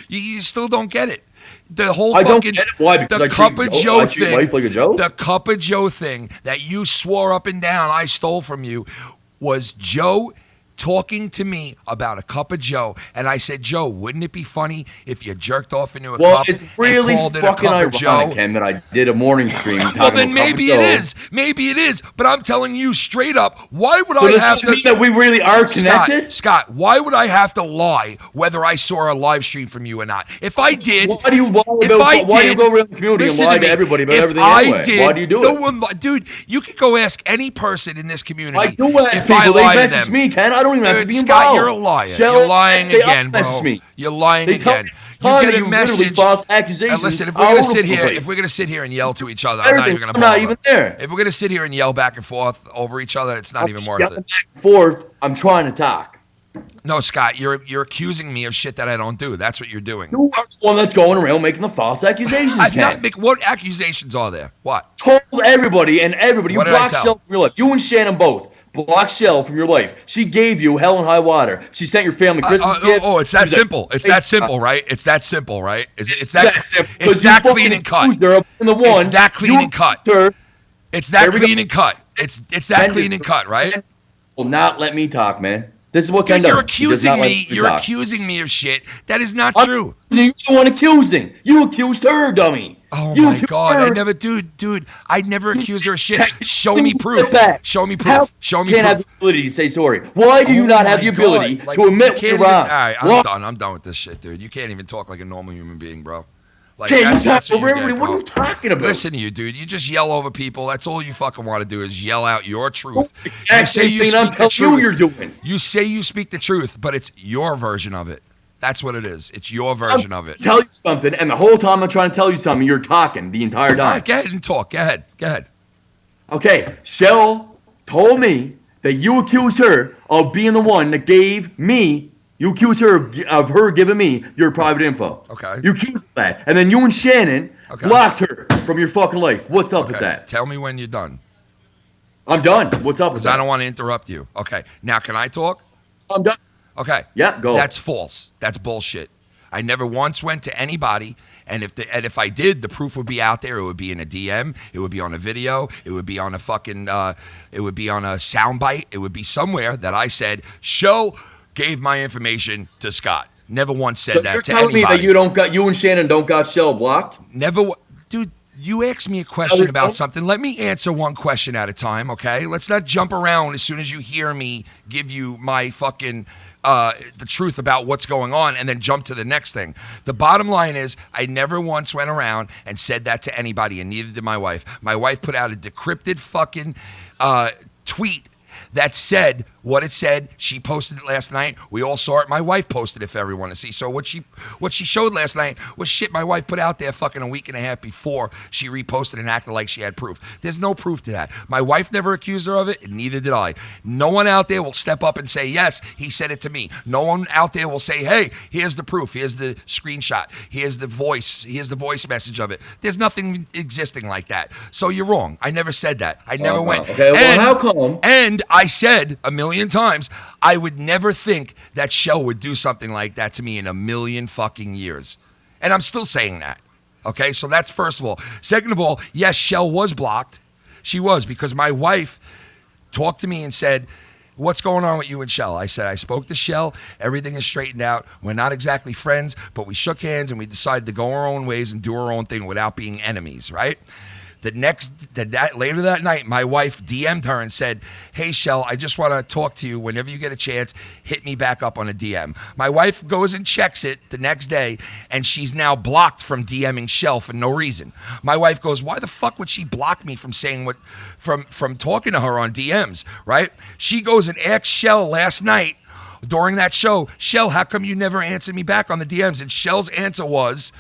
You still don't get it. The whole I don't fucking get it. Why? Because the I Cup treat of Joe I treat thing. life like a joke? The Cup of Joe thing that you swore up and down I stole from you was Joe talking to me about a cup of Joe, and I said, Joe, wouldn't it be funny if you jerked off into a Well, cup it's really and called it a fucking cup of Joe? ironic, Ken, that I did a morning stream. Well, talking then about Cup maybe of it Joe. is. Maybe it is. But I'm telling you straight up, why would So I does have that to... mean that we really are connected? Scott, why would I have to lie whether I saw a live stream from you or not? If I did... Why do you lie if about? I Why do you did- go around the community and listen lie to to me. everybody about If everything I anyway? did, Why do you do no it? one, dude, you could go ask any person in this community. I do ask if people. I They lie to message them. me, Ken. I don't even have to Dude, be Scott, involved. you're a liar. Shell, You're lying they again, message bro. me. You're lying They tell again. me You that get a you literally message. false accusations And listen, if we're all gonna over sit the here, place. if we're gonna sit here and yell to each other, I'm not Everything. even gonna I'm bother. not even there. If we're gonna sit here and yell back and forth over each other, it's not even worth Yelling it. back and forth. I'm trying to talk. No, Scott, you're accusing me of shit that I don't do. That's what you're doing. You are the one that's going around making the false accusations, Ken. What accusations are there? What? Told everybody and everybody. You What did I blocked tell? Shell from your life. You and Shannon both blocked Shell from your life. She gave you hell and high water. She sent your family Christmas gifts. It's that simple. It's that simple, right? It's that simple, right? It's that clean and cut. It's that clean and cut. It's that clean and cut. It's that clean and cut, right? Will not let me talk, man. This is what Dude, Ken you're does. He does not accusing let me. You're talk. accusing me of shit that is not I'm true. You don't want accusing. You accused her, dummy. Oh You my accused God! her. I never, dude. I never accused her of shit. Show me Step proof. back. Show me How proof. Show me you can't have proof. the ability to say sorry. Why do you not have the ability to admit you you're can't wrong? All right, Why? I'm done. I'm done with this shit, dude. You can't even talk like a normal human being, bro. Like Ken, you that's talk what over you get, everybody. What bro. are you talking about? Listen to you, dude. You just yell over people. That's all you fucking want to do is yell out your truth. You Exact say same you thing I'm speak the telling you truth. you're doing. You say you speak the truth, but it's your version of it. That's what it is. It's your version of it. Tell you something, and the whole time I'm trying to tell you something, you're talking the entire All time. right, go ahead and talk. Go ahead. Go ahead. Okay, Shell told me that you accused her of being the one that gave me. You accused her of her giving me your private info. Okay. You accused of that, and then you and Shannon blocked her from your fucking life. What's up with that? Tell me when you're done. I'm done. What's up with Because that? I don't want to interrupt you. Okay. Now, can I talk? I'm done. Okay. Yeah, go. That's false. That's bullshit. I never once went to anybody, and if I did, the proof would be out there. It would be in a DM. It would be on a video. It would be on a fucking. It would be on a soundbite. It would be somewhere that I said, "Show gave my information to Scott." Never once said So that you're to telling anybody. me that you and Shannon don't got Shell blocked? Never, dude. You asked me a question about something. Let me answer one question at a time, okay? Let's not jump around as soon as you hear me give you my fucking the truth about what's going on and then jump to the next thing. The bottom line is I never once went around and said that to anybody, and neither did my wife. My wife put out a decrypted fucking tweet that said what it said. She posted it last night. We all saw it. My wife posted it for everyone to see. So what she showed last night was shit my wife put out there fucking a week and a half before she reposted and acted like she had proof. There's no proof to that. My wife never accused her of it, and neither did I. No one out there will step up and say, yes, he said it to me. No one out there will say, hey, here's the proof. Here's the screenshot. Here's the voice. Here's the voice message of it. There's nothing existing like that. So you're wrong. I never said that. I never went. Okay, well, how come? And I said a million times, I would never think that Shell would do something like that to me in a million fucking years. And I'm still saying that. Okay, so that's first of all. Second of all, yes, Shell was blocked. She was, because my wife talked to me and said, what's going on with you and Shell? I said, I spoke to Shell. Everything is straightened out. We're not exactly friends, but we shook hands and we decided to go our own ways and do our own thing without being enemies, right? Later that night, my wife DM'd her and said, hey, Shell, I just want to talk to you. Whenever you get a chance, hit me back up on a DM. My wife goes and checks it the next day, and she's now blocked from DMing Shell for no reason. My wife goes, why the fuck would she block me from saying from talking to her on DMs, right? She goes and asks Shell last night during that show, Shell, how come you never answered me back on the DMs? And Shell's answer was,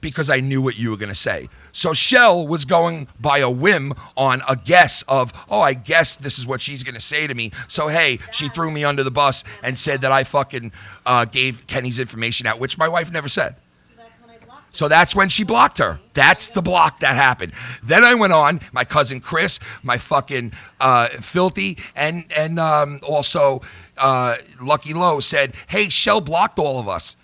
because I knew what you were going to say. So Shell was going by a whim on a guess of, oh, I guess this is what she's going to say to me. So, hey, she threw me under the bus and said that I fucking gave Kenny's information out, which my wife never said. So that's when she blocked her. That's the block that happened. Then I went on, my cousin Chris, my fucking Filthy, and also Lucky Lowe said, hey, Shell blocked all of us.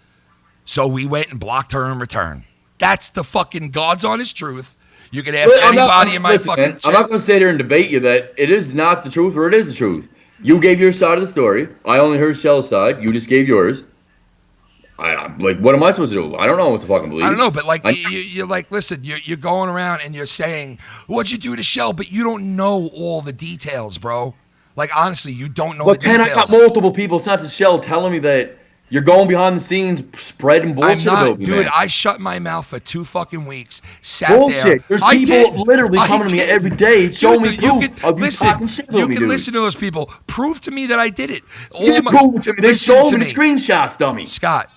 So we went and blocked her in return. That's the fucking God's honest truth. You can ask anybody in my fucking chat. I'm not going to sit there and debate you that it is not the truth or it is the truth. You gave your side of the story. I only heard Shell's side. You just gave yours. Like, what am I supposed to do? I don't know what to fucking believe. I don't know, but like, you're like, listen, you're going around and you're saying, what'd you do to Shell? But you don't know all the details, bro. Like, honestly, you don't know the details. But Ken, I got multiple people. It's not just Shell telling me that you're going behind the scenes, spreading bullshit about me, dude. man. I shut my mouth for 2 fucking weeks. Sat Bullshit. there. There's I people did. literally I coming to me did. every day showing me Dude, proof of you talking shit about you me, can dude. listen to those people. Prove to me that I did it. You prove to me. They showed me the screenshots, dummy. Scott,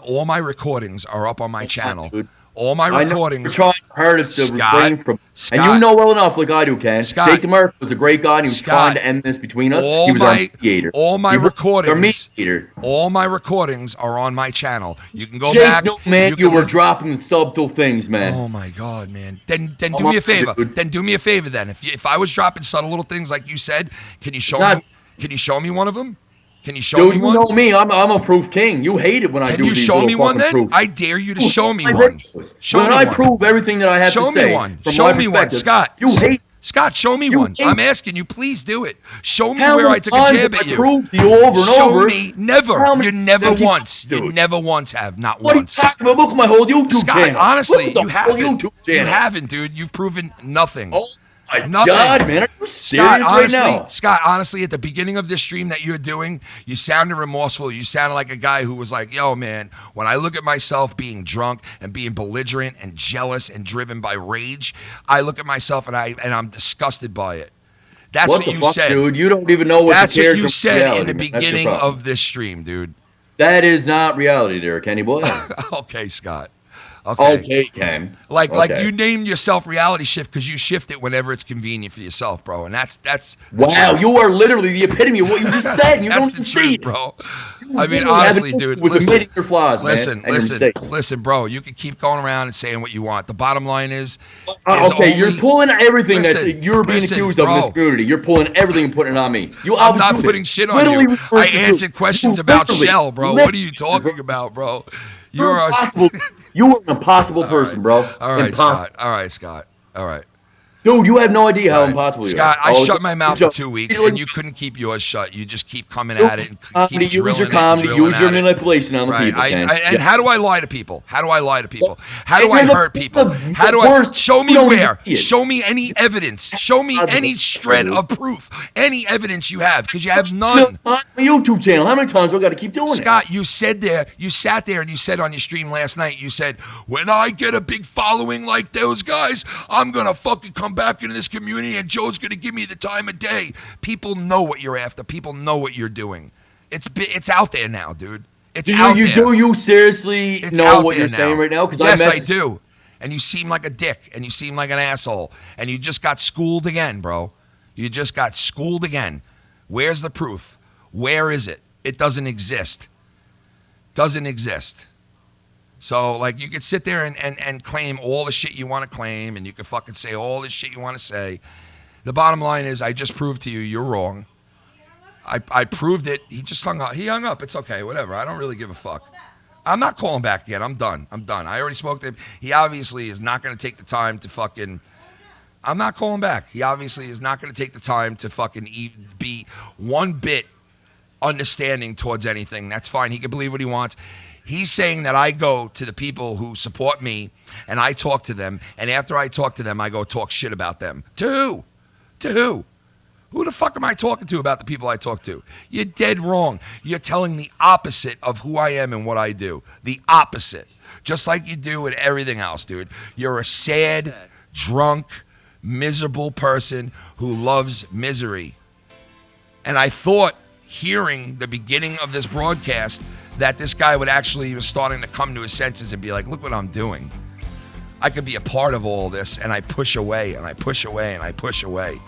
all my recordings are up on my channel. All my I know recordings. you're trying hardest to Scott, refrain from, Scott, and you know well enough, like I do, Ken. Scott, Jake DeMarco was a great guy, and he was Scott, trying to end this between us. all He was our mediator. all my He was our recordings, mediator. all my recordings are on my channel. You can go Jake, back. no, man, you can were listen- dropping subtle things, man. Oh my God, man! Then do Come me a on, favor. dude. Then do me a favor. Then if I was dropping subtle little things like you said, can you show Not- me? Can you show me one of them? Can you show Dude, me you one? know me. I'm a proof king. You hate it when I Can do you these show little me one fucking then? proofs. I dare you to show me My one. videos. Show when me I one. prove everything that I have Show to say, me one. from Show my me one, perspective, Scott. You hate. Scott, show me You one. hate- I'm asking you, please do it. Show me How where I many took a times jab have at I you. proved to you over and Show over? me. Never. How many- You never Thank you, once. You dude. never once have. Not What are you once. talking about? Look at my whole YouTube Scott, channel. honestly, Look at you the whole haven't. YouTube You channel. haven't, dude. You've proven nothing. Oh my Nothing. God, man! Are you serious Scott, honestly, right now? Scott, honestly, at the beginning of this stream that you're doing, you sounded remorseful. You sounded like a guy who was like, yo, man, when I look at myself being drunk and being belligerent and jealous and driven by rage, I look at myself and I'm disgusted by it. That's what the you fuck, said. dude? You don't even know what That's the what character you said reality, in the man. That's your beginning problem. of this stream, dude. That is not reality, there, Kenny boy. Okay, Scott. Okay. Okay, Ken. Like Okay. you named yourself reality shift because you shift it whenever it's convenient for yourself, bro. And that's the Wow, truth. you are literally the epitome of what you just said. And you That's don't the even see truth, it. bro. You I mean, literally have an honestly, issue dude. with Listen, admitting your flaws, man, listen, and your listen, mistakes. listen, bro. You can keep going around and saying what you want. The bottom line is, Okay, you're pulling everything that Listen, you're being listen, accused of in bro. this community. You're pulling everything and putting it on me. You I'm always not do this. putting shit on Literally you. refers I to answered you. questions You about literally- Shell, bro. What are you talking about, bro? You're a impossible. You are an impossible person, bro. All right, Impossible. Scott. All right, Scott. All right. Dude, you have no idea how Right. impossible you Scott, are. I Oh, shut my mouth for just- 2 weeks, you and you couldn't keep yours shut. You just keep coming Use at it and comedy, keep use drilling your it comedy, and drilling use your at it. manipulation on the Right. people, Ken. And Yeah. how do I lie to people? How do I lie to people? How do And I you're the- hurt people? the How do I worst. show me You don't even where? see it. Show me any evidence. Show me God, any dude. shred of proof. Any evidence you have, because you have none. On my YouTube channel, how many times do I got to keep doing it? Scott, you sat there and you said on your stream last night, you said, when I get a big following like those guys, I'm going to fucking come back into this community and Joe's going to give me the time of day. People know what you're after. People know what you're doing. It's out there now, dude. It's out there. Do you seriously It's know out what there you're now. saying right now? Because Yes, I I do. And you seem like a dick, and you seem like an asshole, and you just got schooled again, bro. You just got schooled again. Where's the proof? Where is it? It doesn't exist. Doesn't exist. So, like, you could sit there and claim all the shit you want to claim, and you could fucking say all the shit you want to say. The bottom line is, I just proved to you you're wrong. I proved it. He just hung up. He hung up. It's okay. Whatever. I don't really give a fuck. I'm not calling back again. I'm done. I already spoke to him. He obviously is not going to take the time to fucking... I'm not calling back. He obviously is not going to take the time to fucking be one bit understanding towards anything. That's fine. He can believe what he wants. He's saying that I go to the people who support me and I talk to them, and after I talk to them, I go talk shit about them. To who? To who? Who the fuck am I talking to about the people I talk to? You're dead wrong. You're telling the opposite of who I am and what I do. The opposite. Just like you do with everything else, dude. You're a sad, drunk, miserable person who loves misery. And I thought, hearing the beginning of this broadcast, that this guy would actually was starting to come to his senses and be like, look what I'm doing. I could be a part of all this, and I push away, and I push away, and I push away.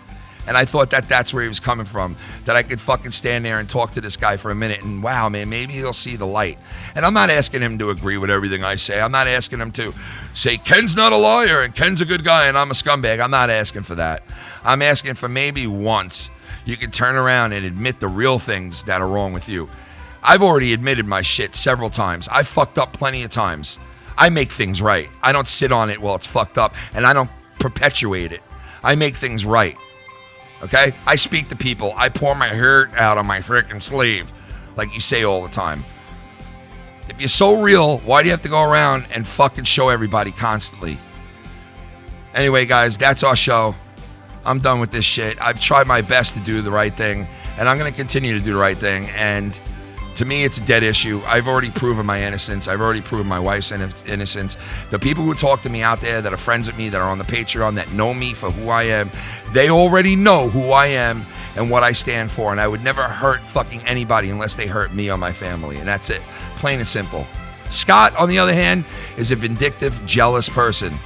And I thought that that's where he was coming from, that I could fucking stand there and talk to this guy for a minute, and wow, man, maybe he'll see the light. And I'm not asking him to agree with everything I say. I'm not asking him to say Ken's not a liar and Ken's a good guy and I'm a scumbag. I'm not asking for that. I'm asking for maybe once you can turn around and admit the real things that are wrong with you. I've already admitted my shit several times. I've fucked up plenty of times. I make things right. I don't sit on it while it's fucked up, and I don't perpetuate it. I make things right. Okay? I speak to people. I pour my hurt out on my freaking sleeve, like you say all the time. If you're so real, why do you have to go around and fucking show everybody constantly? Anyway, guys, that's our show. I'm done with this shit. I've tried my best to do the right thing, and I'm going to continue to do the right thing. And to me, it's a dead issue. I've already proven my innocence. I've already proven my wife's innocence. The people who talk to me out there that are friends with me, that are on the Patreon, that know me for who I am, they already know who I am and what I stand for. And I would never hurt fucking anybody unless they hurt me or my family. And that's it. Plain and simple. Scott, on the other hand, is a vindictive, jealous person.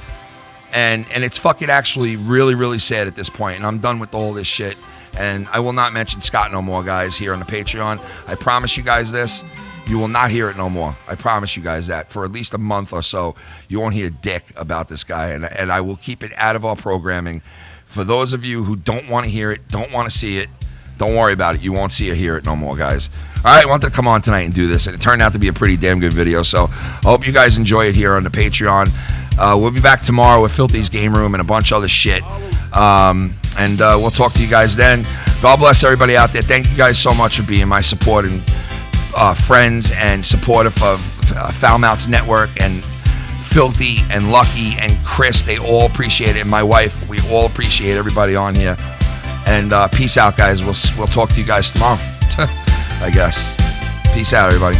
And it's fucking actually really, really sad at this point. And I'm done with all this shit. And I will not mention Scott no more, guys, here on the Patreon. I promise you guys this. You will not hear it no more. I promise you guys that. For at least a month or so, you won't hear dick about this guy. And I will keep it out of our programming. For those of you who don't want to hear it, don't want to see it, don't worry about it. You won't see or hear it no more, guys. All right, I wanted to come on tonight and do this. And it turned out to be a pretty damn good video. So I hope you guys enjoy it here on the Patreon. We'll be back tomorrow with Filthy's Game Room and a bunch of other shit. And we'll talk to you guys then. God bless everybody out there. Thank you guys so much for being my support and friends and supportive of Foul Mouths Network and Filthy and Lucky and Chris. They all appreciate it. And my wife, we all appreciate everybody on here. And peace out, guys. We'll talk to you guys tomorrow, I guess. Peace out, everybody.